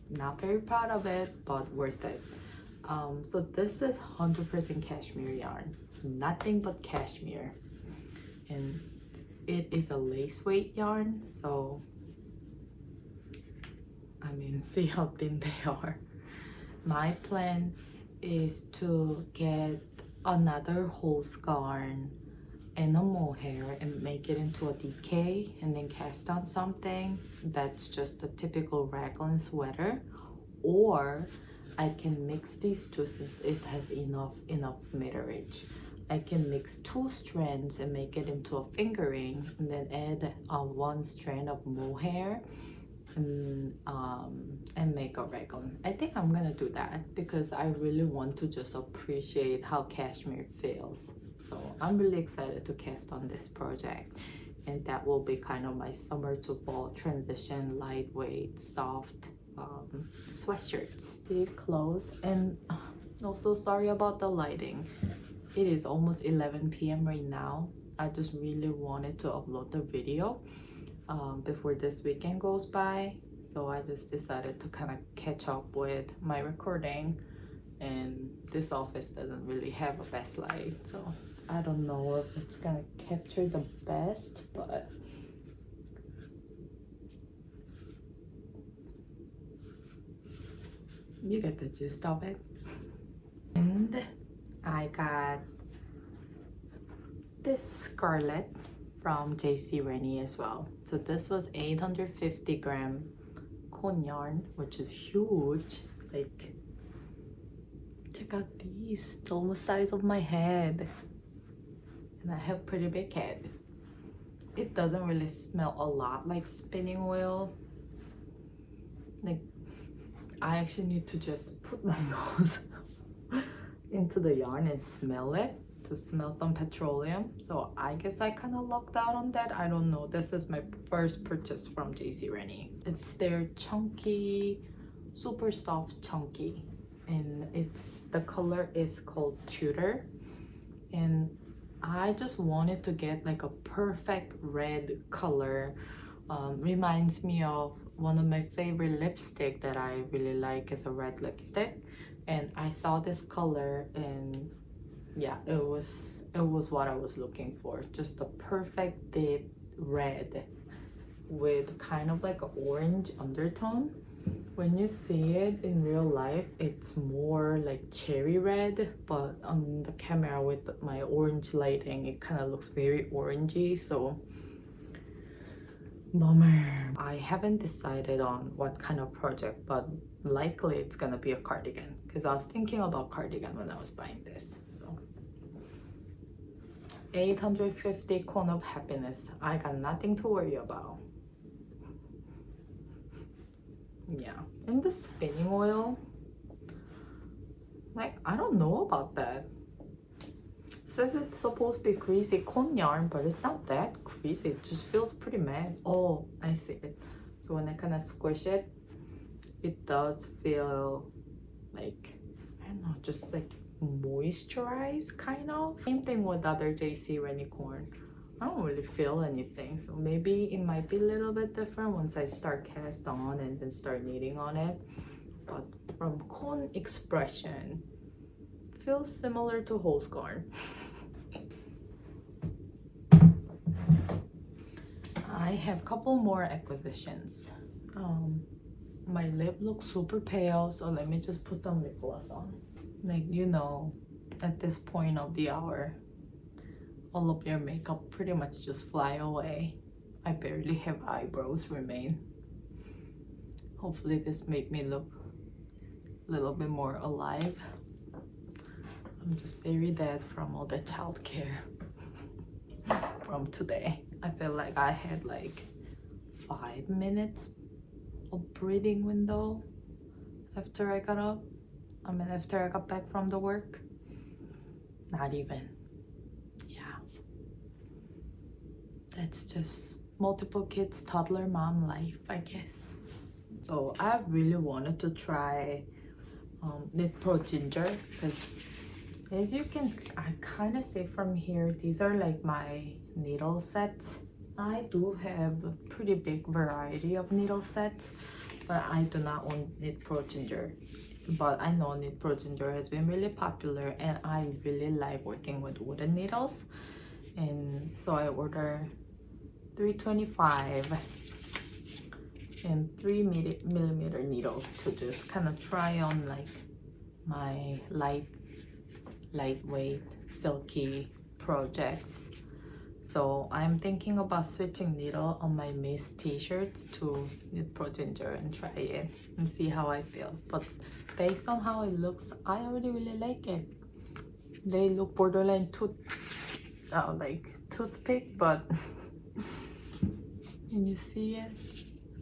Not very proud of it, but worth it. So this is 100% cashmere yarn, nothing but cashmere, and it is a lace weight yarn. So I mean, see how thin they are. My plan is to get another hose yarn and a mohair and make it into a DK and then cast on something that's just a typical raglan sweater, or I can mix these two since it has enough meterage. I can mix 2 strands and make it into a fingering, and then add 1 strand of mohair and make a raglan. I think I'm gonna do that because I really want to just appreciate how cashmere feels. So I'm really excited to cast on this project, and that will be kind of my summer to fall transition, lightweight, soft sweatshirts. See it close. And also sorry about the lighting. It is almost 11 p.m. right now. I just really wanted to upload the video before this weekend goes by, so I just decided to kind of catch up with my recording, and this office doesn't really have a best light, so I don't know if it's gonna capture the best, but you get the gist of it. And I got this scarlet from JC Rennie as well. So this was 850 gram cone yarn, which is huge. Like, check out these, it's almost the size of my head, and I have pretty big head. It doesn't really smell a lot like spinning oil. Like, I actually need to just put my nose into the yarn and smell it, to smell some petroleum. So I guess I kind of lucked out on that. I don't know. This is my first purchase from JC Rennie. It's their chunky, super soft chunky, and the color is called Tudor, and I just wanted to get like a perfect red color. Reminds me of one of my favorite lipstick that I really like is a red lipstick, and I saw this color, and yeah, it was what I was looking for. Just a perfect deep red with kind of like an orange undertone. When you see it in real life, it's more like cherry red, but on the camera with my orange lighting, it kind of looks very orangey, so bummer. I haven't decided on what kind of project, but likely it's gonna be a cardigan, because I was thinking about cardigan when I was buying this. So 850 cone of happiness. I got nothing to worry about. Yeah, and the spinning oil, like, I don't know about that. It says it's supposed to be greasy cone yarn, but it's not that greasy. It just feels pretty matte. Oh, I see it. So when I kind of squish it, it does feel like, I don't know, just like moisturized kind of. Same thing with other JC Rennie corn. I don't really feel anything, so maybe it might be a little bit different once I start cast on and then start knitting on it. But from cone expression, feels similar to hose yarn. I have a couple more acquisitions. My lip looks super pale, so let me just put some lip gloss on. Like, you know, at this point of the hour, all of your makeup pretty much just fly away. I barely have eyebrows remain. Hopefully this make me look a little bit more alive. I'm just very dead from all the childcare from today. I feel like I had like 5 minutes of breathing window after I got up. I mean, after I got back from the work. Not even. It's just multiple kids, toddler mom life, I guess. So I really wanted to try Knit Pro Ginger, because as you can, I kind of see from here, these are like my needle sets. I do have a pretty big variety of needle sets, but I do not own Knit Pro Ginger. but I know knit progenitor has been really popular, and I really like working with wooden needles, and so I ordered 325 and 3mm needles to just kind of try on like my lightweight silky projects. So I'm thinking about switching needle on my Miss t-shirts to knit progenitor and try it and see how I feel. But based on how it looks, I already really like it. They look borderline like toothpick, but can you see it?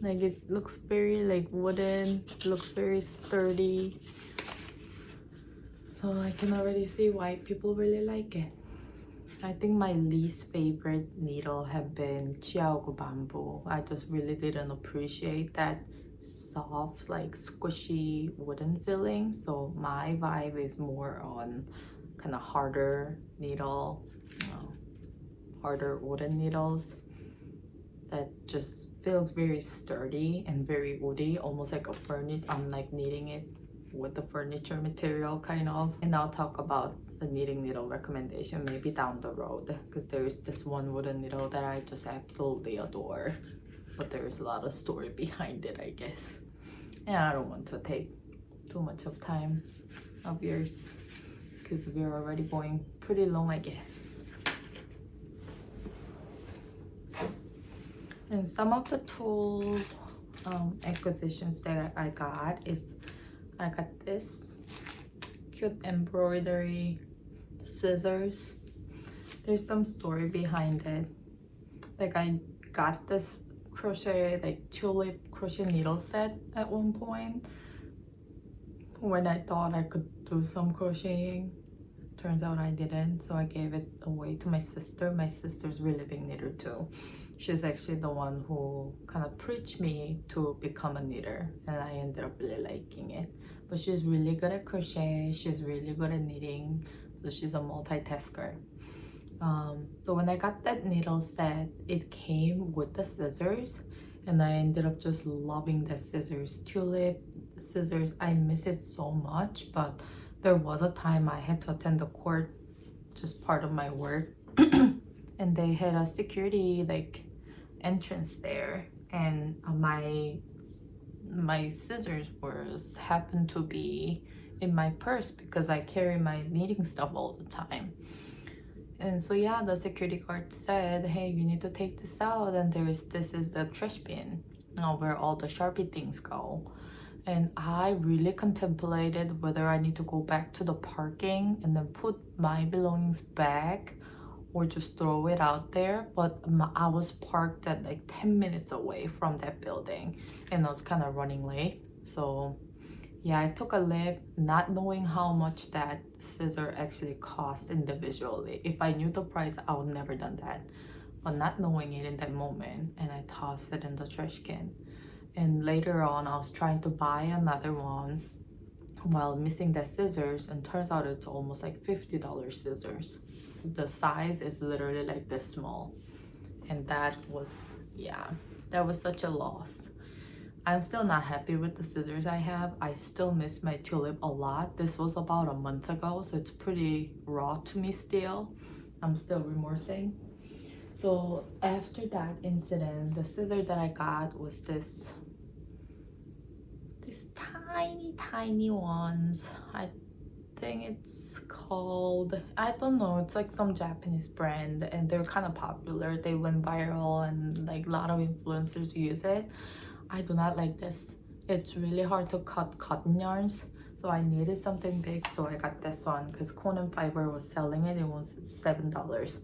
Like it looks very like wooden, it looks very sturdy. So I can already see why people really like it. I think my least favorite needle have been Chiaogu bamboo. I just really didn't appreciate that soft, like squishy wooden feeling. So my vibe is more on kind of harder needle, harder wooden needles that just feels very sturdy and very woody, almost like a furniture. I'm like knitting it with the furniture material kind of. And I'll talk about the knitting needle recommendation maybe down the road, because there's this one wooden needle that I just absolutely adore, but there's a lot of story behind it, I guess, and I don't want to take too much of time of yours because we're already going pretty long, I guess. And some of the tool acquisitions that I got is, I got this cute embroidery scissors. There's some story behind it. Like I got this crochet, like tulip crochet needle set at one point when I thought I could do some crocheting. Turns out I didn't, so I gave it away to my sister. My sister's really big knitter too. She's actually the one who kind of preached me to become a knitter, and I ended up really liking it. But she's really good at crochet, she's really good at knitting, so she's a multitasker. So when I got that needle set, it came with the scissors, and I ended up just loving the scissors. Tulip scissors, I miss it so much, but there was a time I had to attend the court, just part of my work, and they had a security like entrance there, and my scissors happened to be in my purse because I carry my knitting stuff all the time. And so yeah, the security guard said, hey, you need to take this out, and this is the trash bin where all the Sharpie things go. And I really contemplated whether I need to go back to the parking and then put my belongings back or just throw it out there. But I was parked at like 10 minutes away from that building, and I was kind of running late. So yeah, I took a lift not knowing how much that scissor actually cost individually. If I knew the price, I would never done that, but not knowing it in that moment, and I tossed it in the trash can. And later on, I was trying to buy another one while missing that scissors, and turns out it's almost like $50 scissors. The size is literally like this small, and that was, yeah, that was such a loss. I'm still not happy with the scissors I have. I still miss my tulip a lot. This was about a month ago, so it's pretty raw to me still. I'm still remorsing. So after that incident, the scissor that I got was this tiny ones. I think it's called, I don't know, it's like some Japanese brand, and they're kind of popular. They went viral and like a lot of influencers use it. I do not like this. It's really hard to cut cotton yarns, so I needed something big, so I got this one because Conan Fiber was selling it. It was $7,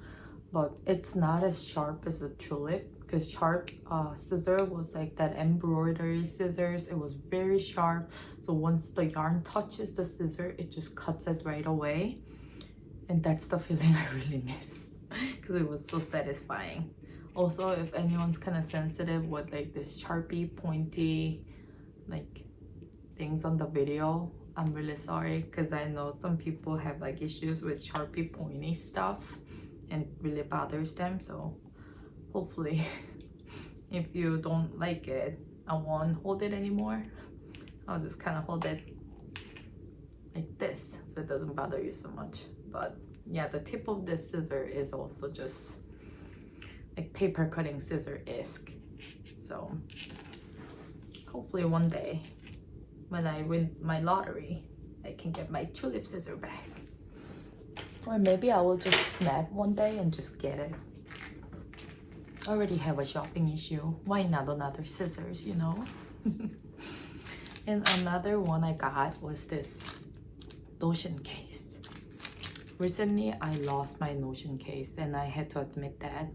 but it's not as sharp as a tulip, because sharp scissor was like that embroidery scissors. It was very sharp, so once the yarn touches the scissor, it just cuts it right away, and that's the feeling I really miss because it was so satisfying. Also, if anyone's kind of sensitive with like this Sharpie pointy like things on the video, I'm really sorry, because I know some people have like issues with Sharpie pointy stuff and it really bothers them. So hopefully if you don't like it, I won't hold it anymore. I'll just kind of hold it like this, so it doesn't bother you so much. But yeah, the tip of this scissor is also just like paper cutting scissor-esque. So hopefully one day when I win my lottery, I can get my tulip scissor back. Or maybe I will just snap one day and just get it. I already have a shopping issue. Why not another scissors, you know? And another one I got was this Notion case. Recently, I lost my Notion case, and I had to admit that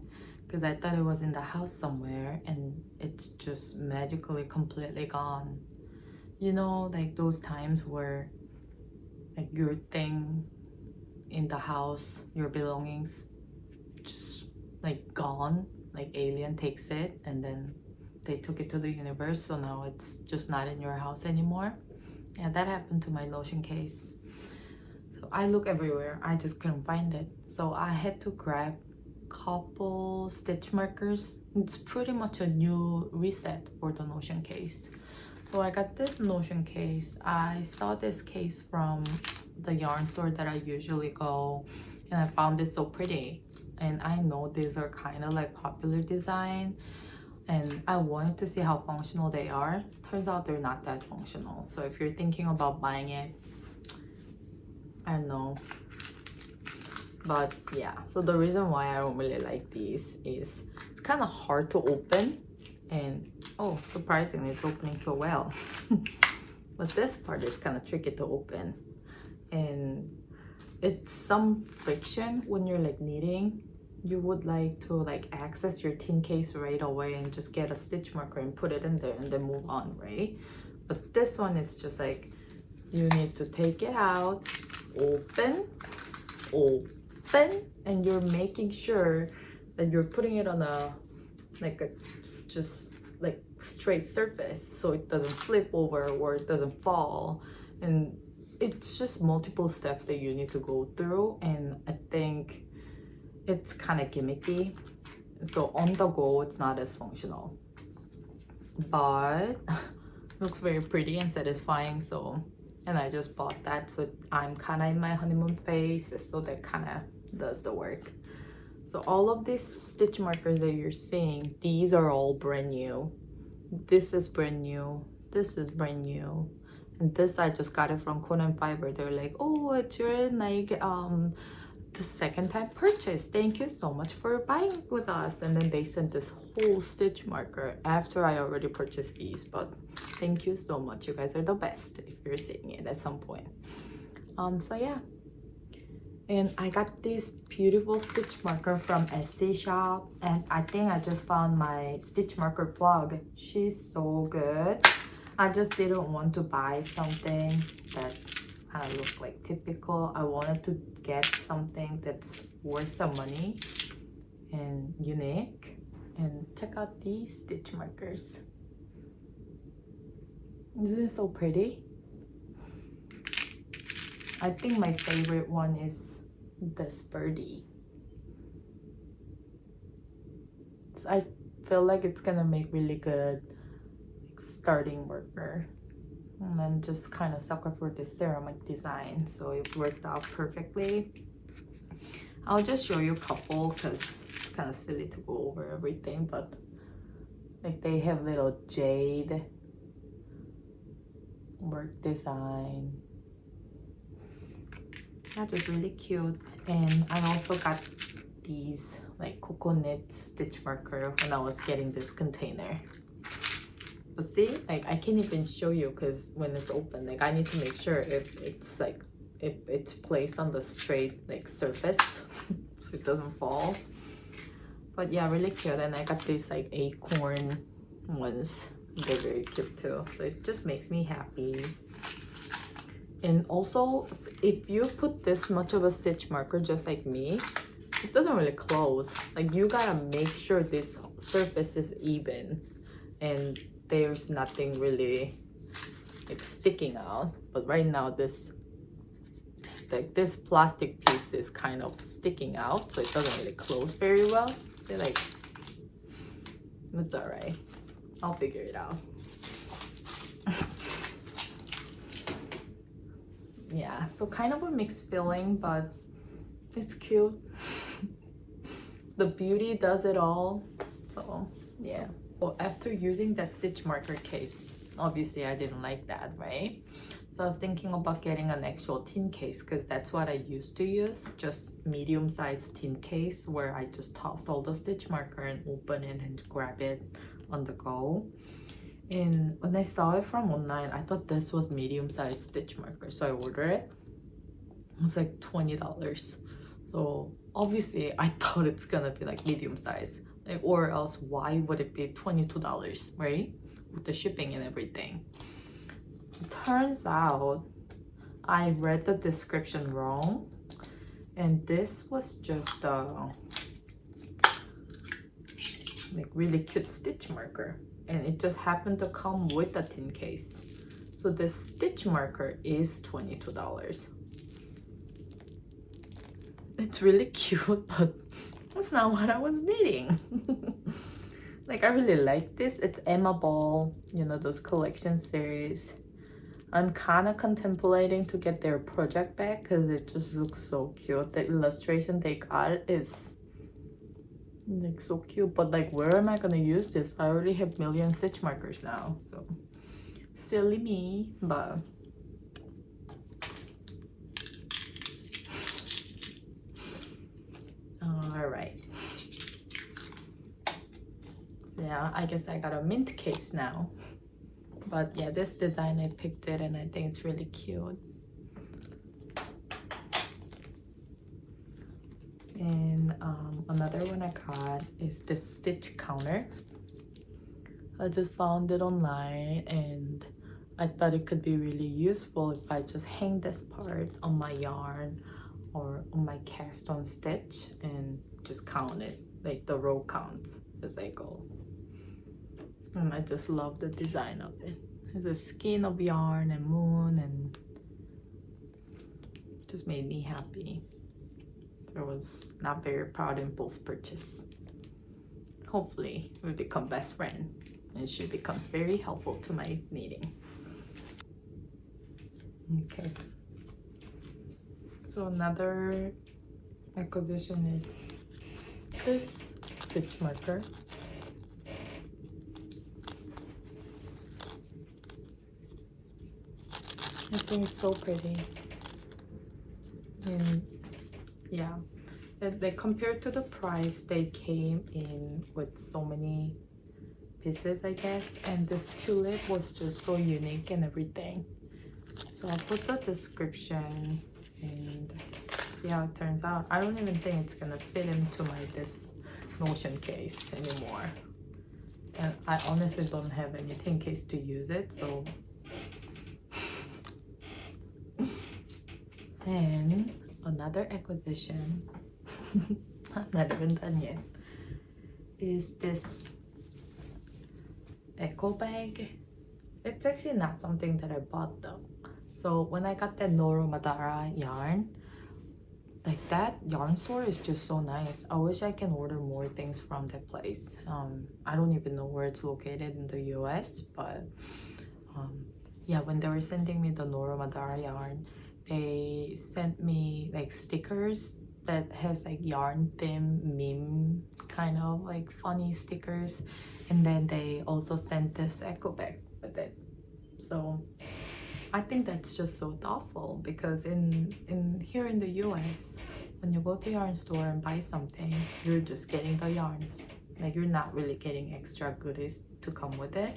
because I thought it was in the house somewhere, and it's just magically completely gone. You know, like those times where like your thing in the house, your belongings, just like gone, like alien takes it and then they took it to the universe, so now it's just not in your house anymore. Yeah, that happened to my Notion case. So I look everywhere, I just couldn't find it. So I had to grab couple stitch markers. It's pretty much a new reset for the Notion case. So I got this Notion case. I saw this case from the yarn store that I usually go, and I found it so pretty. And I know these are kind of like popular design, and I wanted to see how functional they are. Turns out they're not that functional. So if you're thinking about buying it, I don't know. But yeah, so the reason why I don't really like these is it's kind of hard to open, and oh, surprisingly, it's opening so well. But this part is kind of tricky to open, and it's some friction when you're like knitting. You would like to like access your tin case right away and just get a stitch marker and put it in there and then move on, right? But this one is just like you need to take it out, open, and you're making sure that you're putting it on a like a just like straight surface so it doesn't flip over or it doesn't fall. And it's just multiple steps that you need to go through, and I think it's kind of gimmicky, so on the go it's not as functional, but looks very pretty and satisfying. So, and I just bought that, so I'm kind of in my honeymoon phase, so that kind of does the work. So all of these stitch markers that you're seeing, these are all brand new. This is brand new, this is brand new, and this I just got it from Conan Fiber. They're like, oh, it's your like the second time purchase, thank you so much for buying with us. And then they sent this whole stitch marker after I already purchased these, but thank you so much, you guys are the best if you're seeing it at some point. So yeah, and I got this beautiful stitch marker from Etsy shop, and I think I just found my stitch marker plug. She's so good. I just didn't want to buy something that kind of looked like typical. I wanted to get something that's worth the money and unique. And check out these stitch markers. Isn't it so pretty? I think my favorite one is this birdie. So I feel like it's gonna make really good starting marker. And I'm just kind of sucker for this ceramic design, so it worked out perfectly. I'll just show you a couple because it's kind of silly to go over everything, but like they have little jade work design. That is really cute. And I also got these like coconut stitch marker when I was getting this container. But see, like I can't even show you because when it's open, like I need to make sure if it's like if it's placed on the straight like surface so it doesn't fall. But yeah, really cute. And I got these like acorn ones. They're very cute too, so it just makes me happy. And also, if you put this much of a stitch marker just like me, it doesn't really close. Like you gotta make sure this surface is even and there's nothing really like sticking out. But right now this like this plastic piece is kind of sticking out, so it doesn't really close very well. So like it's all right, I'll figure it out. yeah, so kind of a mixed feeling, but it's cute. The beauty does it all. So yeah. Well, after using that stitch marker case, obviously I didn't like that, right? So I was thinking about getting an actual tin case, because that's what I used to use, just medium-sized tin case where I just toss all the stitch marker and open it and grab it on the go. And when I saw it from online, I thought this was medium-sized stitch marker, so I ordered it. It was like $20. So obviously I thought it's gonna be like medium size, like, or else why would it be $22, right, with the shipping and everything? It turns out I read the description wrong, and this was just a like really cute stitch marker, and it just happened to come with a tin case. So this stitch marker is $22. It's really cute, but that's not what I was needing. Like, I really like this. It's Emma Ball, you know, those collection series. I'm kind of contemplating to get their project bag because it just looks so cute. The illustration they got is like so cute, but like, where am I gonna use this? I already have million stitch markers now, so silly me. But all right, so yeah, I guess I got a mint case now. But yeah, this design, I picked it and I think it's really cute. And another one I got is this stitch counter. I just found it online and I thought it could be really useful if I just hang this part on my yarn or on my cast on stitch and just count it, like the row counts as I go. And I just love the design of it. It's a skein of yarn and moon, and just made me happy. So it was not very proud impulse purchase. Hopefully we become best friend and she becomes very helpful to my knitting. Okay. So another acquisition is this stitch marker. I think it's so pretty. And yeah, like compared to the price, they came in with so many pieces, I guess, and this tulip was just so unique and everything. So I'll put the description and see how it turns out. I don't even think it's gonna fit into this Notion case anymore, and I honestly don't have any tin case to use it, so. And another acquisition, I'm not even done yet, is this eco bag. It's actually not something that I bought though. So when I got that Noro Madara yarn, like that yarn store is just so nice. I wish I can order more things from that place. I don't even know where it's located in the US, but yeah, when they were sending me the Noro Madara yarn, they sent me like stickers that has like yarn theme meme kind of like funny stickers, and then they also sent this eco bag with it. So I think that's just so thoughtful, because in here in the US, when you go to yarn store and buy something, you're just getting the yarns, like you're not really getting extra goodies to come with it.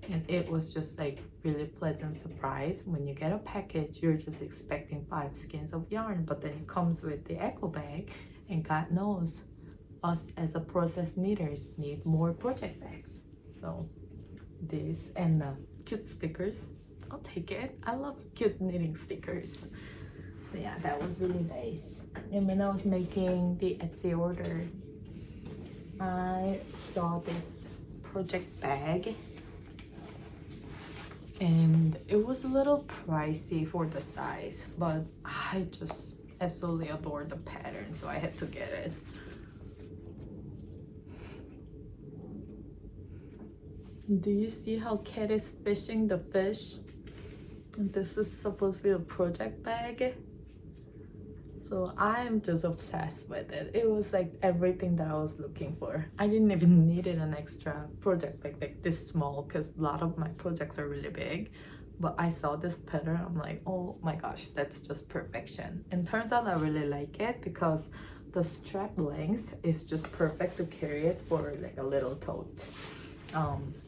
And it was just like really pleasant surprise. When you get a package, you're just expecting 5 skeins of yarn, but then it comes with the eco bag, and God knows us as a process knitters need more project bags. So this and the cute stickers, I'll take it. I love cute knitting stickers. So yeah, that was really nice. And when I was making the Etsy order, I saw this project bag, and it was a little pricey for the size, but I just absolutely adore the pattern, so I had to get it. Do you see how Cat is fishing the fish? And this is supposed to be a project bag. So I'm just obsessed with it. It was like everything that I was looking for. I didn't even need an extra project bag like this small because a lot of my projects are really big. But I saw this pattern, I'm like, oh my gosh, that's just perfection. And turns out I really like it because the strap length is just perfect to carry it for like a little tote.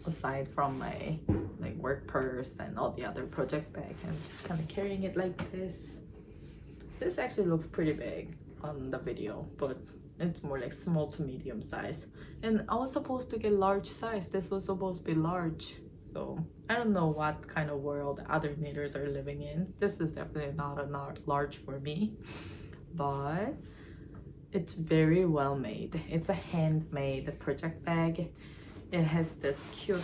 Aside from my like work purse and all the other project bag, I'm just kind of carrying it like this. This actually looks pretty big on the video, but it's more like small to medium size. And I was supposed to get large size. This was supposed to be large. So I don't know what kind of world other knitters are living in. This is definitely not a large for me, but it's very well made. It's a handmade project bag. It has this cute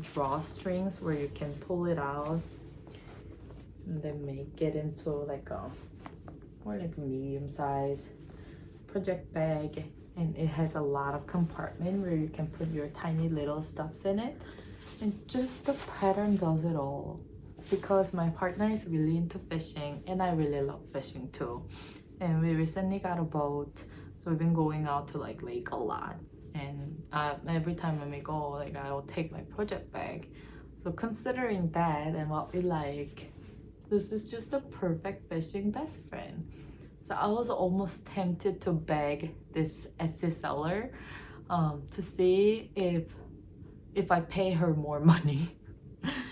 drawstrings where you can pull it out and then make it into like a more like medium size project bag. And it has a lot of compartment where you can put your tiny little stuffs in it. And just the pattern does it all. Because my partner is really into fishing and I really love fishing too. And we recently got a boat, so we've been going out to like lake a lot. And every time when we go, like I will take my project bag. So considering that and what we like, this is just a perfect fishing best friend. So I was almost tempted to beg this Etsy seller to see if I pay her more money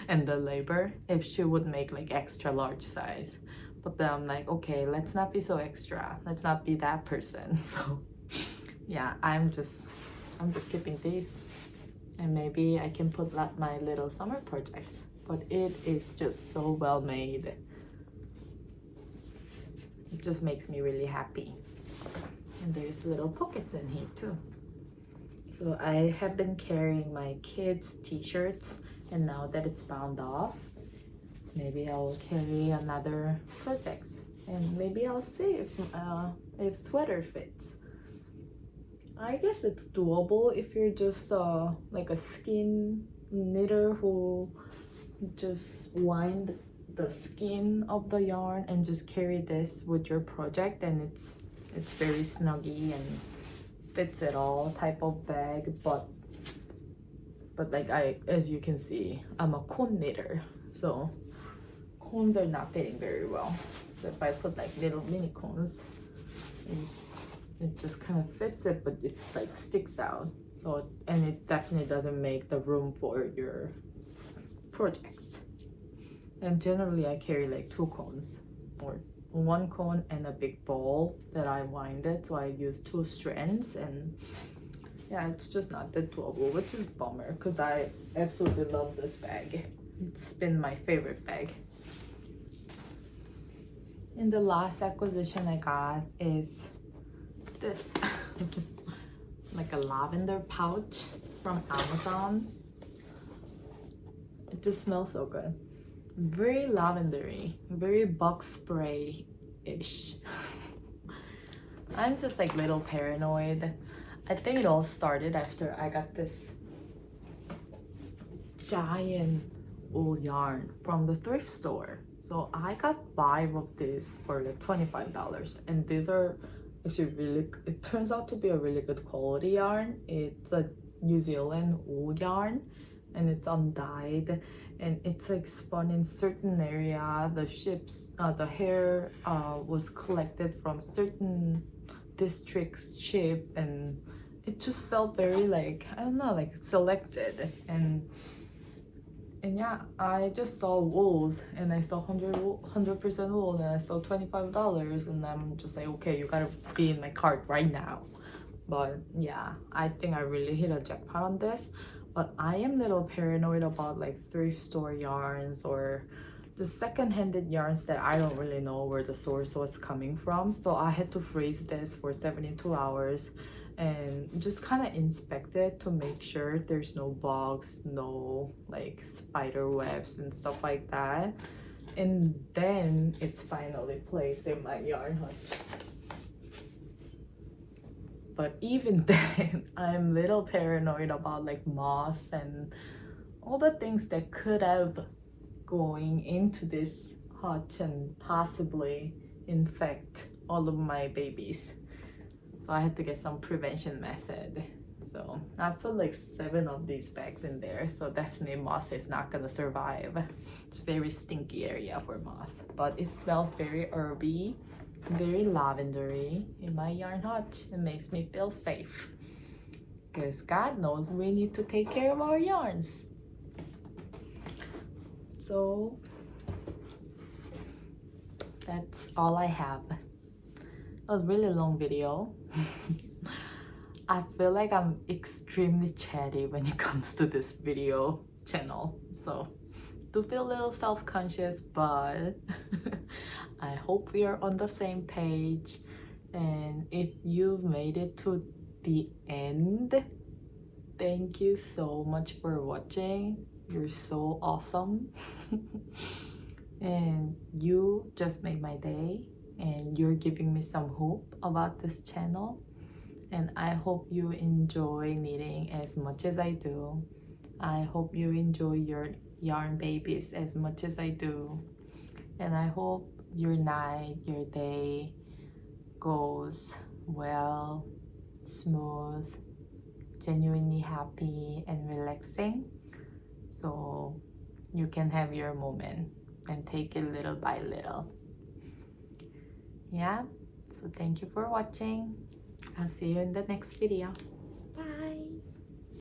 and the labor, if she would make like extra large size. But then I'm like, okay, let's not be so extra. Let's not be that person. So yeah, I'm just keeping these. And maybe I can put like my little summer projects. But it is just so well made. It just makes me really happy. And there's little pockets in here too. So I have been carrying my kids' t-shirts, and now that it's bound off, maybe I'll carry another projects, and maybe I'll see if sweater fits. I guess it's doable if you're just like a skin knitter who just wind the skin of the yarn and just carry this with your project, and it's very snuggy and fits it all type of bag. But like as you can see, I'm a cone knitter, so cones are not fitting very well. So if I put like little mini cones, it just kind of fits it, but it's like sticks out. So, and it definitely doesn't make the room for your projects. And generally I carry like 2 cones, or 1 cone and a big ball that I winded, so I use 2 strands. And yeah, it's just not that doable, which is bummer because I absolutely love this bag. It's been my favorite bag. And the last acquisition I got is this like a lavender pouch from Amazon. It just smells so good. Very lavendery, very bug spray-ish. I'm just like little paranoid. I think it all started after I got this giant wool yarn from the thrift store. So I got 5 of these for like $25, and these are actually really, it turns out to be a really good quality yarn. It's a New Zealand wool yarn, and it's undyed, and it's like spun in certain area. The hair was collected from certain districts ship, and it just felt very like, I don't know, like selected. And yeah, I just saw wools, and I saw 100% wool, and I saw $25, and I'm just like, okay, you gotta be in my cart right now. But yeah, I think I really hit a jackpot on this. But I am a little paranoid about like thrift store yarns or the second-handed yarns that I don't really know where the source was coming from. So I had to freeze this for 72 hours and just kind of inspect it to make sure there's no bugs, no like spider webs and stuff like that. And then it's finally placed in my yarn hutch. But even then, I'm a little paranoid about like moth and all the things that could have going into this hutch and possibly infect all of my babies. So I had to get some prevention method. So I put like 7 of these bags in there, so definitely moth is not gonna survive. It's very stinky area for moth, but it smells very herby, very lavendery in my yarn hutch. It makes me feel safe, because God knows we need to take care of our yarns. So that's all I have. A really long video. I feel like I'm extremely chatty when it comes to this video channel, so do feel a little self-conscious, but I hope we are on the same page. And if you've made it to the end, thank you so much for watching. You're so awesome. And you just made my day, and you're giving me some hope about this channel. And I hope you enjoy knitting as much as I do. I hope you enjoy your yarn babies as much as I do. And I hope your night, your day goes well, smooth, genuinely happy and relaxing, so you can have your moment and take it little by little. Yeah, so thank you for watching. I'll see you in the next video. Bye.